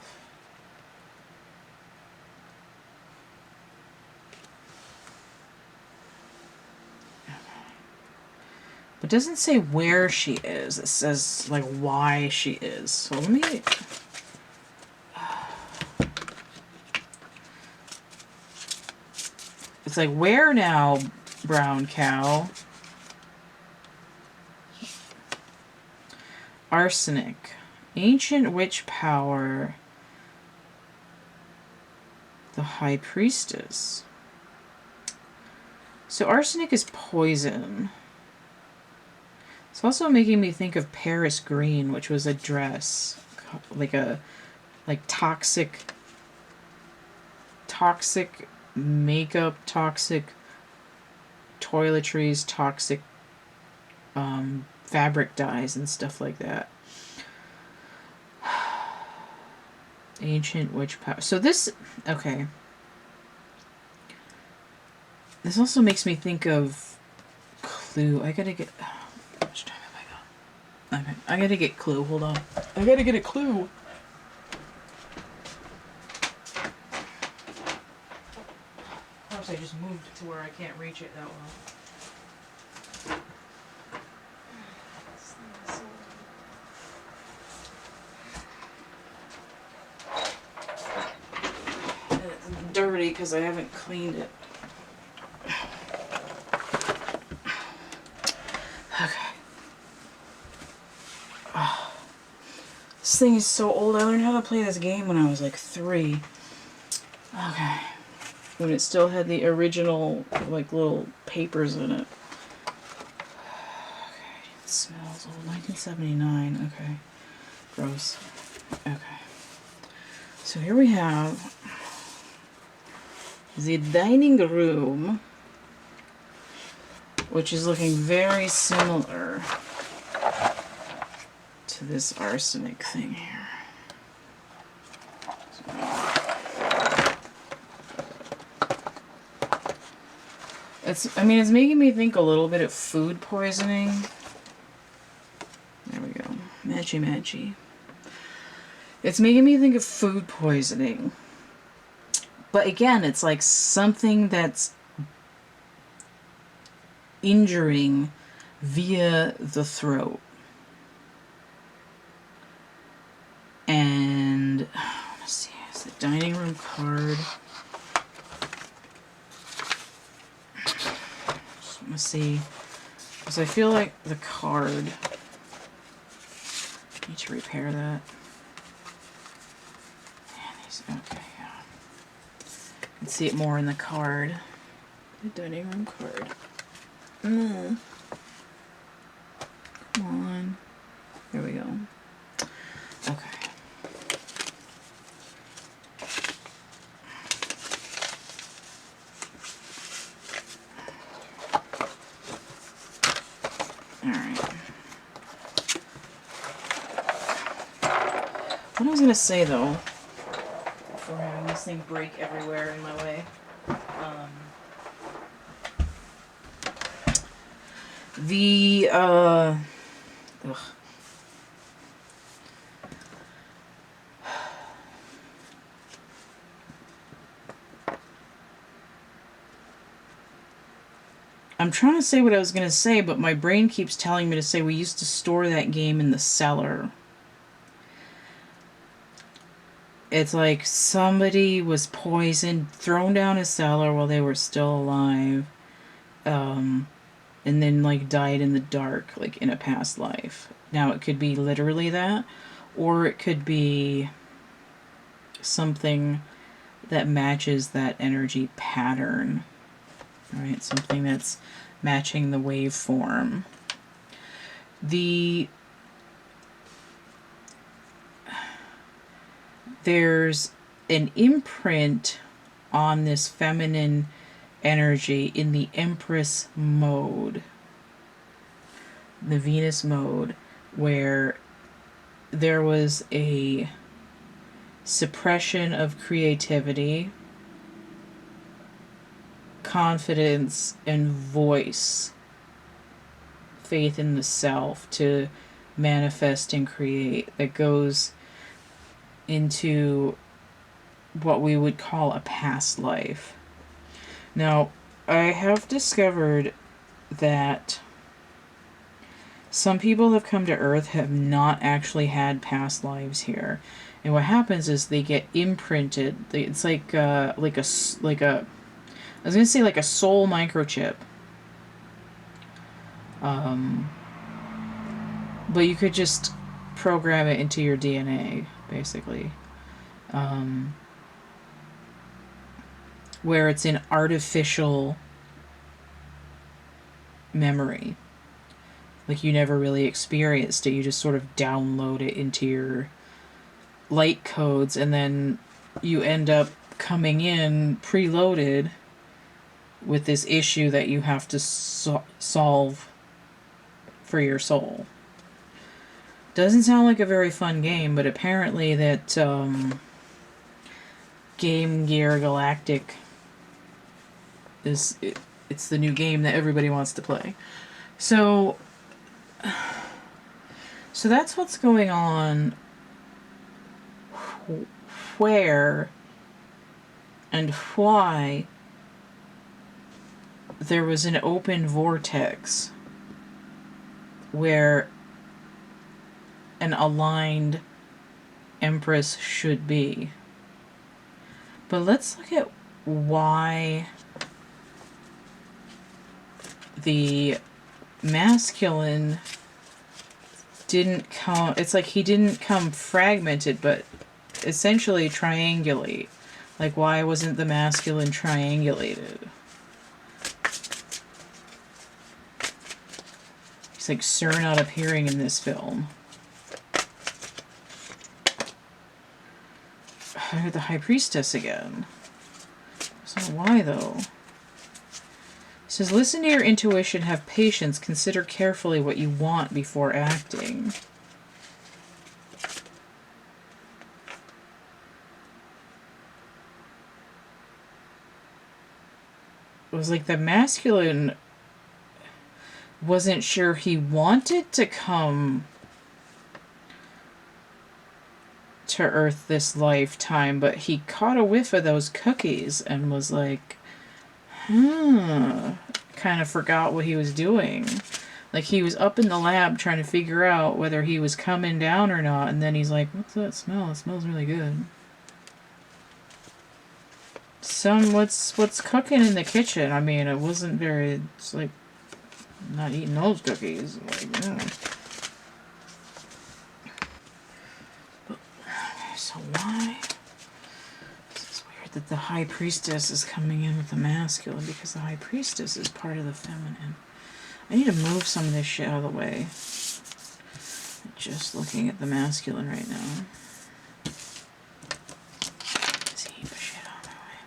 But it doesn't say where she is. It says like why she is. So let me... It's like, where now, brown cow? Arsenic. Ancient witch power. The High Priestess. So arsenic is poison. It's also making me think of Paris Green, which was a dress. Like toxic makeup, toxic toiletries, toxic fabric dyes and stuff like that. Ancient witch power. So this, okay. This also makes me think of Clue. I gotta get... How much time have I got? Okay, I gotta get Clue. Hold on. I gotta get a Clue. Of course, I just moved it to where I can't reach it that well. It's dirty because I haven't cleaned it. This thing is so old. I learned how to play this game when I was like 3. Okay. When it still had the original, like, little papers in it. Okay. It smells old. 1979. Okay. Gross. Okay. So here we have the dining room, which is looking very similar to this arsenic thing here. It's making me think a little bit of food poisoning. There we go. Matchy. It's making me think of food poisoning. But again, it's like something that's injuring via the throat. And let's see, it's the dining room card. Just want to see, because I feel like the card, I need to repair that. Okay, yeah. You can see it more in the card. The dining room card. Come on. There we go. Okay. Alright. What I was gonna say though, before having this thing break everywhere in my way, I'm trying to say what I was going to say, but my brain keeps telling me to say we used to store that game in the cellar. It's like somebody was poisoned, thrown down a cellar while they were still alive, and then like died in the dark, like in a past life. Now it could be literally that, or it could be something that matches that energy pattern. Right? Something that's matching the waveform. There's an imprint on this feminine energy in the Empress mode, the Venus mode, where there was a suppression of creativity, confidence, and voice, faith in the self to manifest and create, that goes into what we would call a past life. Now, I have discovered that some people have come to Earth have not actually had past lives here, and what happens is they get imprinted. It's like a I was gonna say like a soul microchip. But you could just program it into your DNA, basically. Where it's an artificial memory. Like you never really experienced it. You just sort of download it into your light codes, and then you end up coming in preloaded with this issue that you have to solve for your soul. Doesn't sound like a very fun game, but apparently that Game Gear Galactic it's the new game that everybody wants to play. So that's what's going on, where and why there was an open vortex where an aligned Empress should be. But let's look at why the masculine didn't come. It's like he didn't come fragmented, but essentially triangulate. Like, why wasn't the masculine triangulated? He's like Sir not appearing in this film. The High Priestess again. So why though? It says, listen to your intuition, have patience, consider carefully what you want before acting. It was like the masculine wasn't sure he wanted to come to Earth this lifetime, but he caught a whiff of those cookies and was like, kind of forgot what he was doing. Like he was up in the lab trying to figure out whether he was coming down or not, and then he's like, what's that smell? It smells really good. What's cooking in the kitchen? I mean, it wasn't very, it's like, not eating those cookies. Like, yeah. So why? This is weird that the High Priestess is coming in with the masculine, because the High Priestess is part of the feminine. I need to move some of this shit out of the way. I'm just looking at the masculine right now. There's a heap of shit on my way.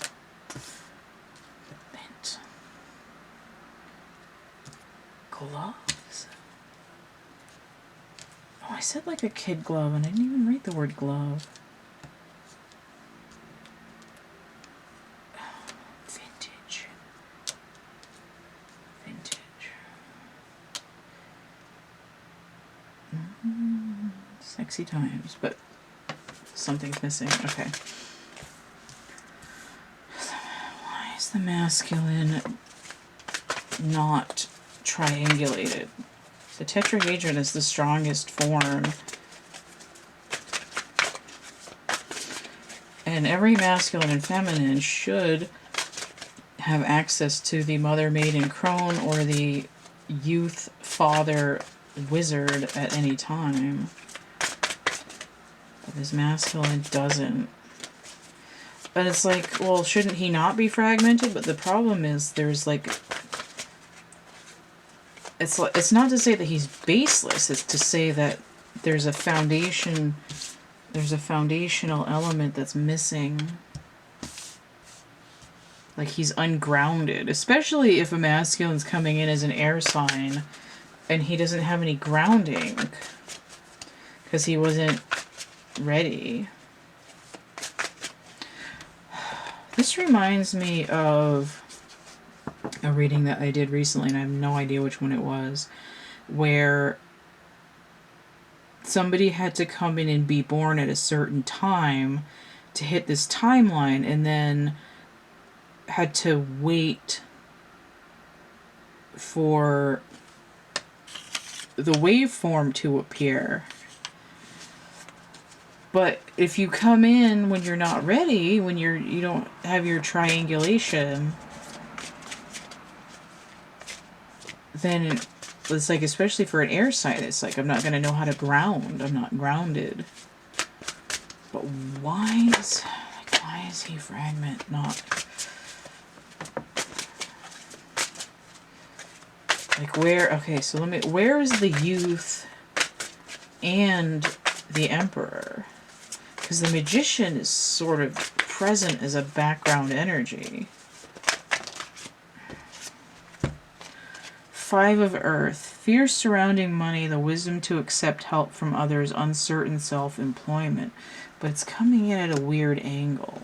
Mint. Gloves? Oh, I said like a kid glove, and I didn't even write the word glove. Sexy times, but something's missing. Okay. Why is the masculine not triangulated? The tetrahedron is the strongest form. And every masculine and feminine should have access to the Mother, Maiden, Crone, or the Youth, Father, Wizard at any time. But this masculine doesn't. But it's like, well, shouldn't he not be fragmented? But the problem is there's like... It's not to say that he's baseless. It's to say that there's a foundation... There's a foundational element that's missing. Like he's ungrounded. Especially if a masculine's coming in as an air sign and he doesn't have any grounding. Because he wasn't ready. This reminds me of a reading that I did recently, and I have no idea which one it was, where somebody had to come in and be born at a certain time to hit this timeline, and then had to wait for the waveform to appear. But if you come in when you're not ready, when you don't have your triangulation, then it's like, especially for an air sign, it's like, I'm not going to know how to ground. I'm not grounded. But why is he fragment not... Like where... Okay, so where is the Youth and the Emperor? Because the Magician is sort of present as a background energy. Five of Earth. Fear surrounding money, the wisdom to accept help from others, uncertain self-employment. But it's coming in at a weird angle.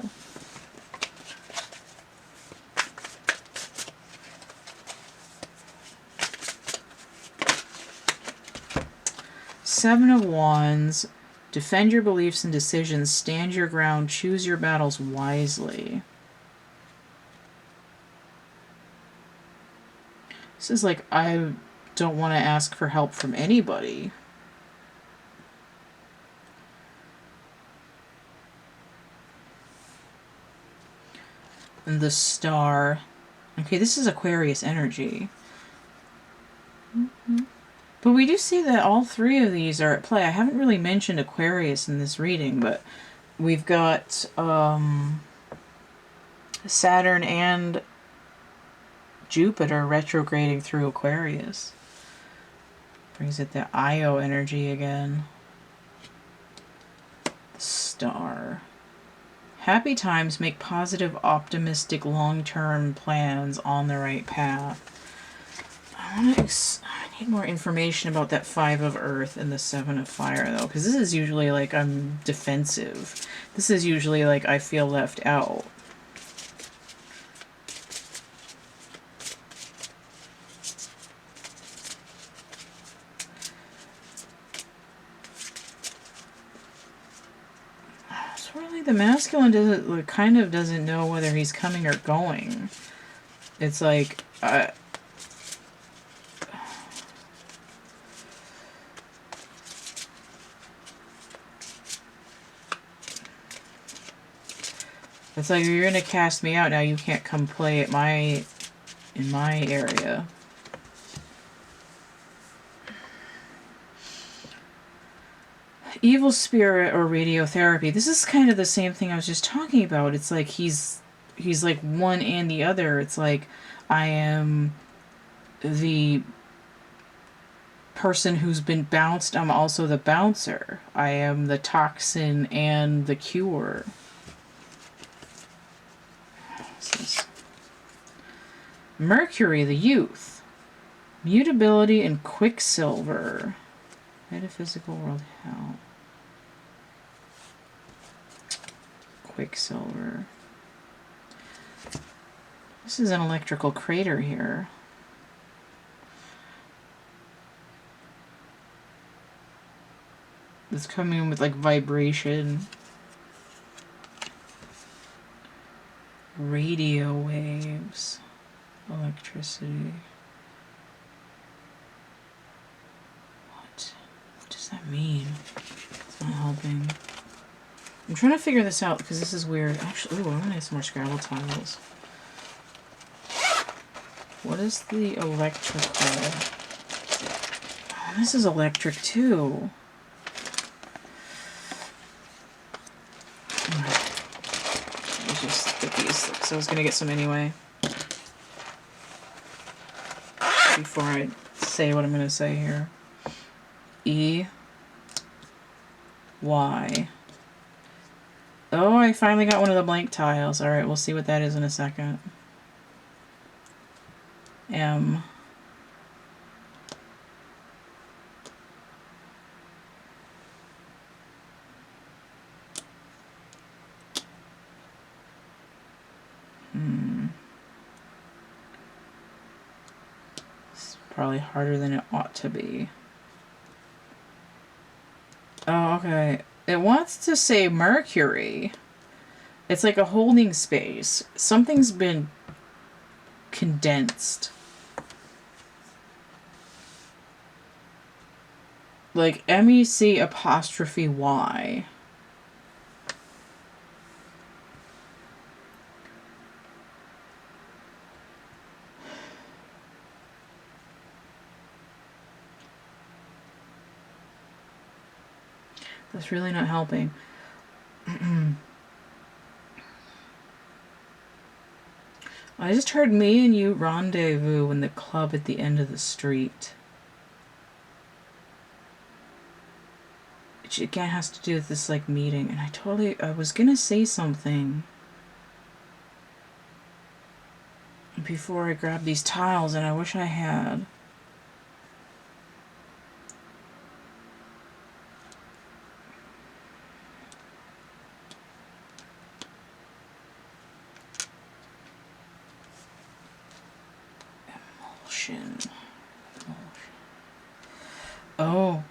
Seven of Wands. Defend your beliefs and decisions. Stand your ground. Choose your battles wisely. This is like, I don't want to ask for help from anybody. And the Star. Okay, this is Aquarius energy. But we do see that all three of these are at play. I haven't really mentioned Aquarius in this reading, but we've got Saturn and Jupiter retrograding through Aquarius. Brings it the Io energy again. The Star. Happy times, make positive, optimistic, long-term plans on the right path. I need more information about that Five of Earth and the Seven of Fire, though, because this is usually like I'm defensive. This is usually like I feel left out. Swirly, the masculine doesn't know whether he's coming or going. It's like it's like, you're gonna cast me out now. You can't come play at in my area. Evil spirit or radiotherapy. This is kind of the same thing I was just talking about. It's like he's like one and the other. It's like, I am the person who's been bounced. I'm also the bouncer. I am the toxin and the cure. Mercury, the Youth. Mutability and Quicksilver. Metaphysical world, hell. Quicksilver. This is an electrical crater here. It's coming in with like vibration. Radio waves. Electricity. What does that mean? It's not helping. I'm trying to figure this out because this is weird. Actually, ooh, I'm gonna get some more Scrabble tiles. What is the electrical? Oh, this is electric too. Let's just get these because I was gonna get some anyway. Before I say what I'm gonna say here. E. Y. Oh, I finally got one of the blank tiles. Alright, we'll see what that is in a second. M. It's probably harder than it ought to be. Oh, okay. It wants to say Mercury. It's like a holding space. Something's been condensed. Like MEC apostrophe Y. That's really not helping. I just heard me and you rendezvous in the club at the end of the street. Which again has to do with this like meeting, and I was gonna say something before I grabbed these tiles, and I wish I had. Emulsion. Oh.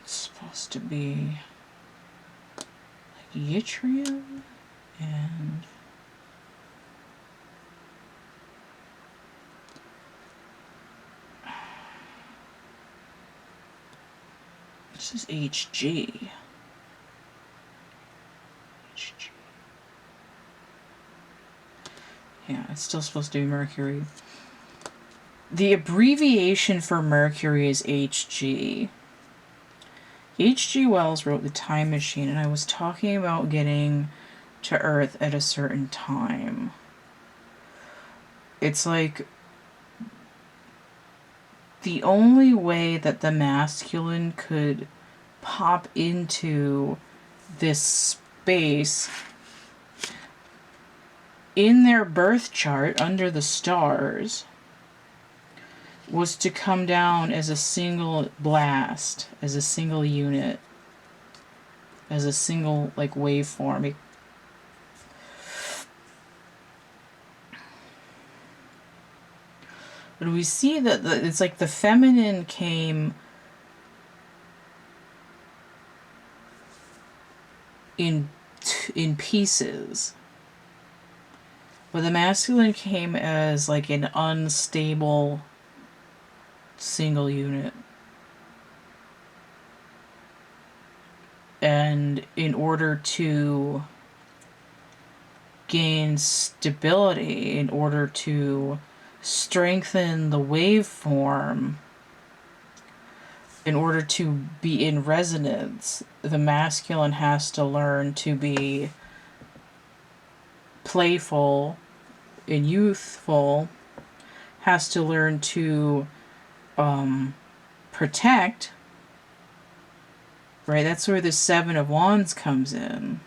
It's supposed to be like yttrium and this is HG. HG. Yeah, it's still supposed to be mercury. The abbreviation for mercury is HG. H.G. Wells wrote The Time Machine, and I was talking about getting to Earth at a certain time. It's like the only way that the masculine could pop into this space in their birth chart under the stars was to come down as a single blast, as a single unit, as a single like waveform. But we see that it's like the feminine came in pieces, but the masculine came as like an unstable single unit. And in order to gain stability, in order to strengthen the waveform, in order to be in resonance, the masculine has to learn to be playful and youthful, has to learn to protect, right? That's where the Seven of Wands comes in.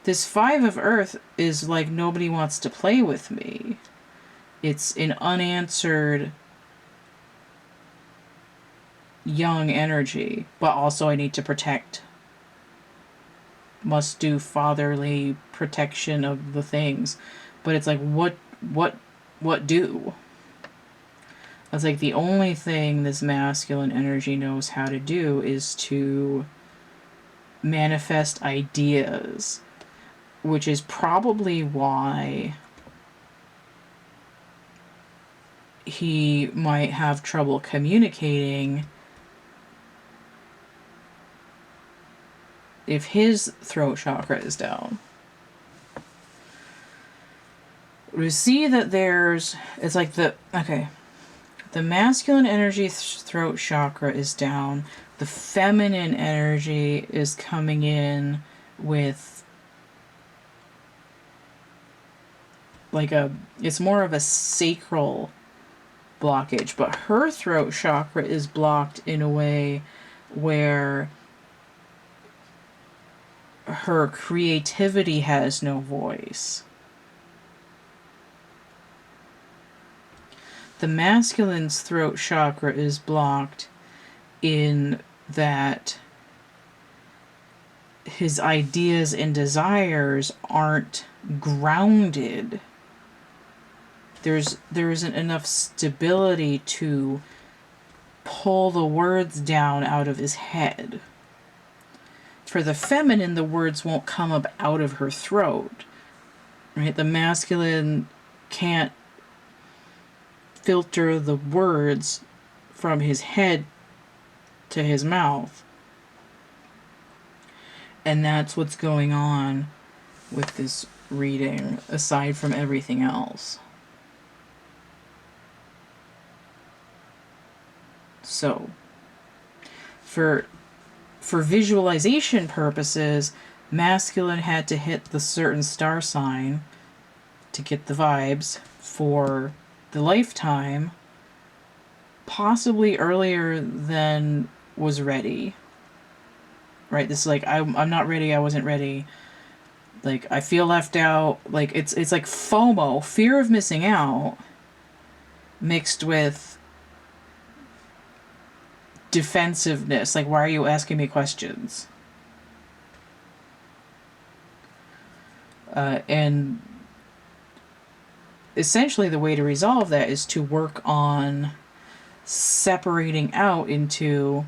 This Five of Earth is like, nobody wants to play with me. It's an unanswered young energy, but also I need to protect. Must do fatherly protection of the things. But it's like, what do? It's like the only thing this masculine energy knows how to do is to manifest ideas, which is probably why he might have trouble communicating if his throat chakra is down. We see that it's like the masculine energy throat chakra is down. The feminine energy is coming in with like it's more of a sacral blockage, but her throat chakra is blocked in a way where her creativity has no voice. The masculine's throat chakra is blocked in that his ideas and desires aren't grounded. There isn't enough stability to pull the words down out of his head. For the feminine, the words won't come up out of her throat. Right? The masculine can't filter the words from his head to his mouth. And that's what's going on with this reading, aside from everything else. So, for visualization purposes, masculine had to hit the certain star sign to get the vibes for the lifetime, possibly earlier than was ready. Right? This is like, I'm not ready, I wasn't ready. Like, I feel left out. Like, it's like FOMO, fear of missing out, mixed with defensiveness. Like, why are you asking me questions? And essentially the way to resolve that is to work on separating out into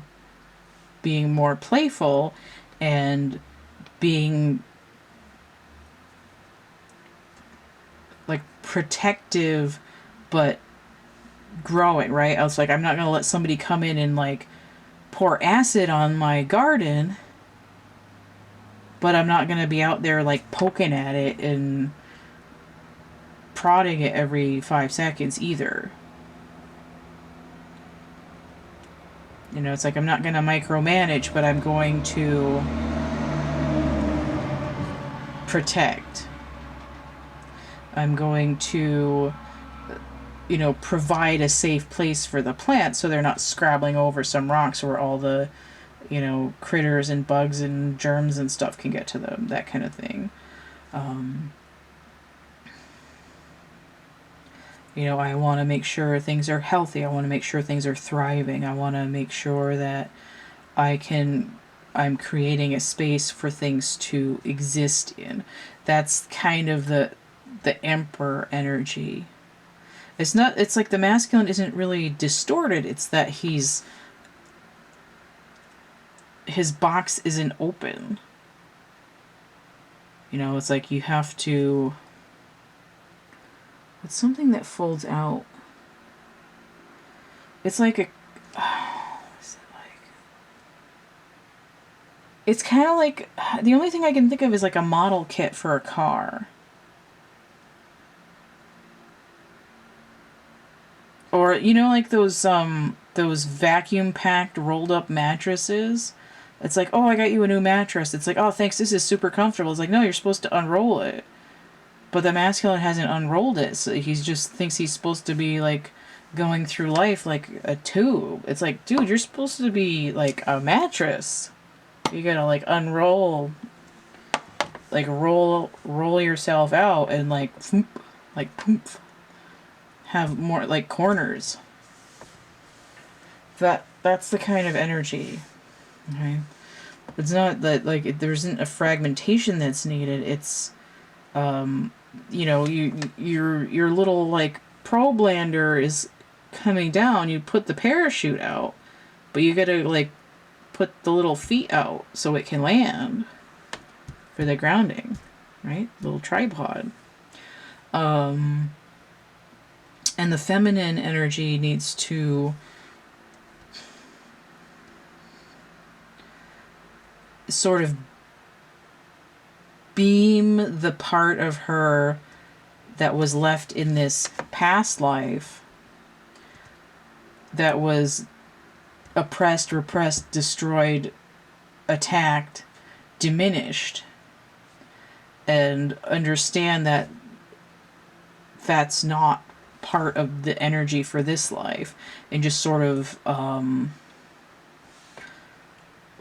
being more playful and being like protective but growing, right? I was like, I'm not going to let somebody come in and like pour acid on my garden, but I'm not going to be out there like poking at it and prodding it every 5 seconds either. You know, it's like I'm not going to micromanage, but I'm going to protect. I'm going to, you know, provide a safe place for the plants so they're not scrabbling over some rocks where all the, you know, critters and bugs and germs and stuff can get to them, that kind of thing. You know, I want to make sure things are healthy. I want to make sure things are thriving. I want to make sure that I'm creating a space for things to exist in. That's kind of the emperor energy. It's like the masculine isn't really distorted. It's that his box isn't open. You know, it's like you have to... It's something that folds out. It's like a... What's it like? It's kind of like... The only thing I can think of is like a model kit for a car. Or, you know, like those vacuum-packed rolled-up mattresses? It's like, oh, I got you a new mattress. It's like, oh, thanks, this is super comfortable. It's like, no, you're supposed to unroll it. But the masculine hasn't unrolled it, so he just thinks he's supposed to be, like, going through life like a tube. It's like, dude, you're supposed to be, like, a mattress. You gotta, like, unroll, like, roll yourself out and, like, poof, like, poof, have more, like, corners. That's the kind of energy, okay? It's not that, like, there isn't a fragmentation that's needed. It's, you know, your little like probe lander is coming down. You put the parachute out, but you gotta like put the little feet out so it can land for the grounding, right? Little tripod. And the feminine energy needs to sort of beam the part of her that was left in this past life that was oppressed, repressed, destroyed, attacked, diminished, and understand that that's not part of the energy for this life, and just sort of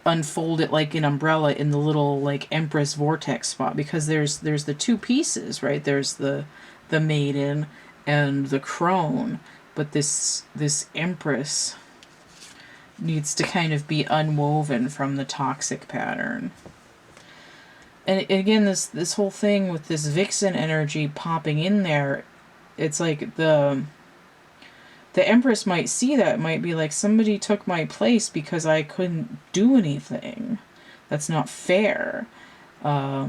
unfold it like an umbrella in the little like Empress vortex spot, because there's the two pieces, right? There's the maiden and the crone, but this Empress needs to kind of be unwoven from the toxic pattern. And again, this whole thing with this Vixen energy popping in there, it's like the Empress might see that, might be like, somebody took my place because I couldn't do anything. That's not fair. But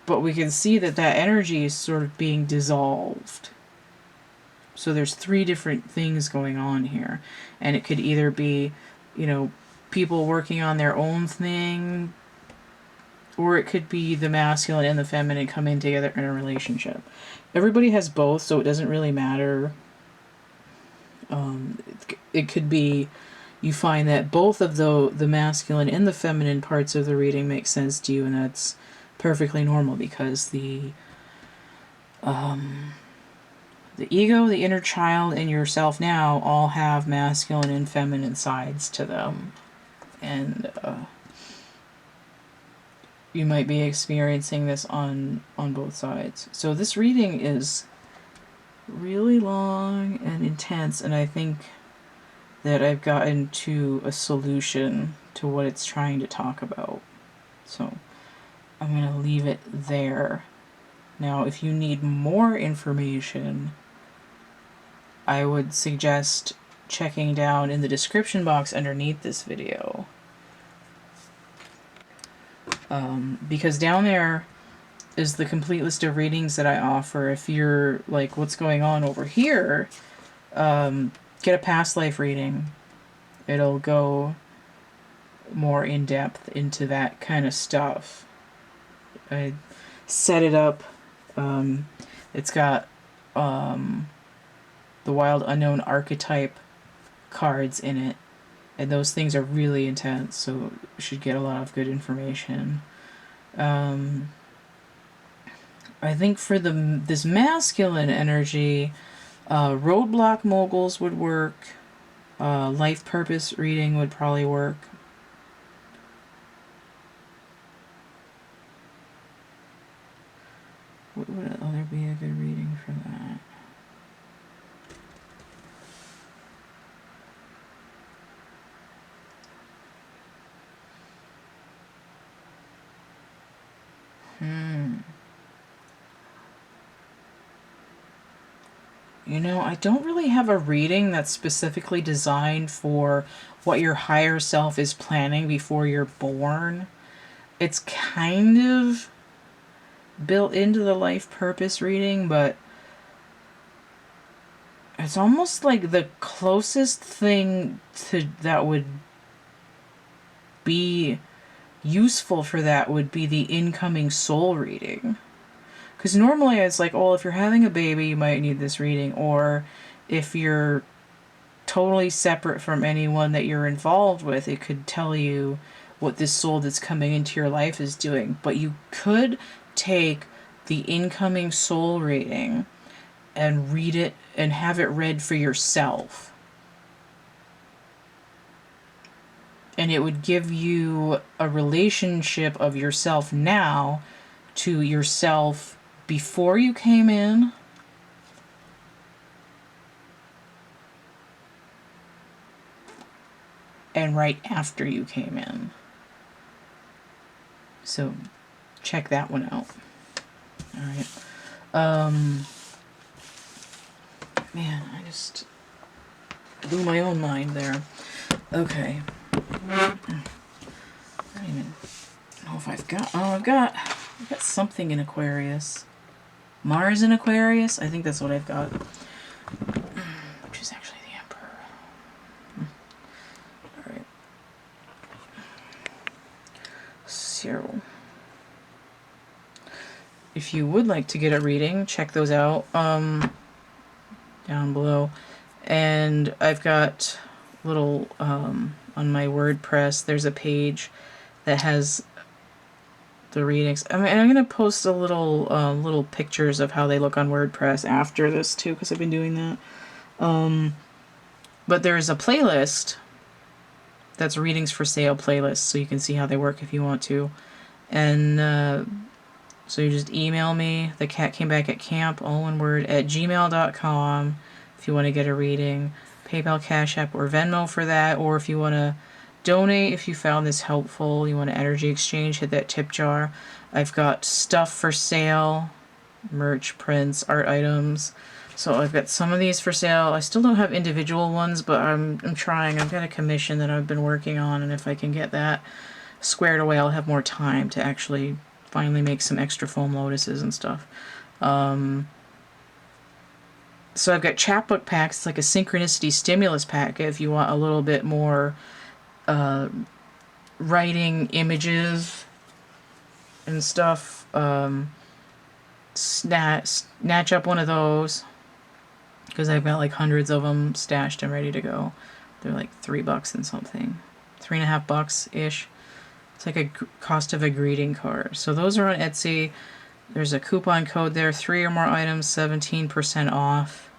we can see that energy is sort of being dissolved. So there's three different things going on here. And it could either be, people working on their own thing, or it could be the masculine and the feminine coming together in a relationship. Everybody has both, so it doesn't really matter. It could be you find that both of the masculine and the feminine parts of the reading make sense to you, and that's perfectly normal, because the ego, the inner child, and yourself now all have masculine and feminine sides to them. And you might be experiencing this on both sides. So this reading is really long and intense, and I think that I've gotten to a solution to what it's trying to talk about. So I'm going to leave it there. Now, if you need more information, I would suggest checking down in the description box underneath this video. Because down there is the complete list of readings that I offer. If you're like, what's going on over here, get a past life reading. It'll go more in depth into that kind of stuff. I set it up. It's got the Wild Unknown Archetype cards in it, and those things are really intense, so you should get a lot of good information. I think for this masculine energy, roadblock moguls would work. Life purpose reading would probably work. What would other be a good reading for that? I don't really have a reading that's specifically designed for what your higher self is planning before you're born. It's kind of built into the life purpose reading, but it's almost like the closest thing to that would be useful for that would be the incoming soul reading. Because normally it's like, oh, if you're having a baby, you might need this reading. Or if you're totally separate from anyone that you're involved with, it could tell you what this soul that's coming into your life is doing. But you could take the incoming soul reading and read it and have it read for yourself. And it would give you a relationship of yourself now to yourself before you came in, and right after you came in. So check that one out. Alright. Man, I just blew my own mind there. Okay. I don't even know if I've got... Oh, I've got something in Aquarius. Mars in Aquarius? I think that's what I've got. Which is actually the Emperor. Alright. So, if you would like to get a reading, check those out down below. And I've got little on my WordPress, there's a page that has the readings. I mean, I'm gonna post a little pictures of how they look on WordPress after this too, because I've been doing that. But there's a playlist that's readings for sale playlist, so you can see how they work if you want to. And so you just email me, thecatcamebackatcamp, all one word, at gmail.com if you want to get a reading. PayPal, Cash App, or Venmo for that. Or if you want to donate, if you found this helpful, you want to energy exchange, hit that tip jar. I've got stuff for sale, merch, prints, art items. So I've got some of these for sale. I still don't have individual ones, but I'm trying. I've got a commission that I've been working on, and if I can get that squared away, I'll have more time to actually finally make some extra foam lotuses and stuff. So I've got chapbook packs. It's like a synchronicity stimulus pack if you want a little bit more writing, images, and stuff. Snatch up one of those, because I've got like hundreds of them stashed and ready to go. They're like $3 and something, $3.50-ish. It's like a cost of a greeting card. So those are on Etsy. There's a coupon code there, 3 or more items, 17% off.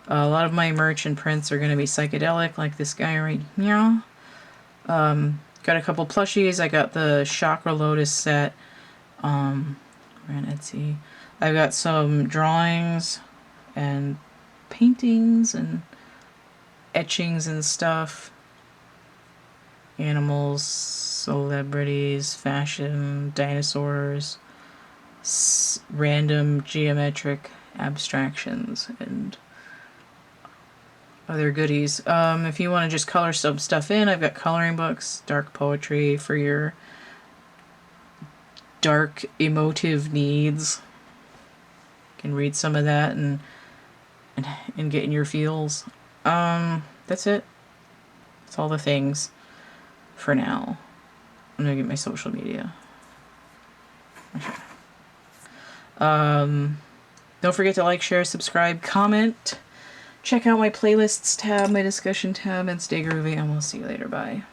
A lot of my merch and prints are going to be psychedelic, like this guy right here. Got a couple plushies. I got the Chakra Lotus set. We're on Etsy. I've got some drawings and paintings and etchings and stuff. Animals, celebrities, fashion, dinosaurs, random geometric abstractions, and other goodies. If you want to just color some stuff in, I've got coloring books, dark poetry for your dark emotive needs. You can read some of that and get in your feels. That's it. That's all the things for now. I'm gonna get my social media. Don't forget to like, share, subscribe, comment. Check out my playlists tab, my discussion tab, and stay groovy, and we'll see you later. Bye.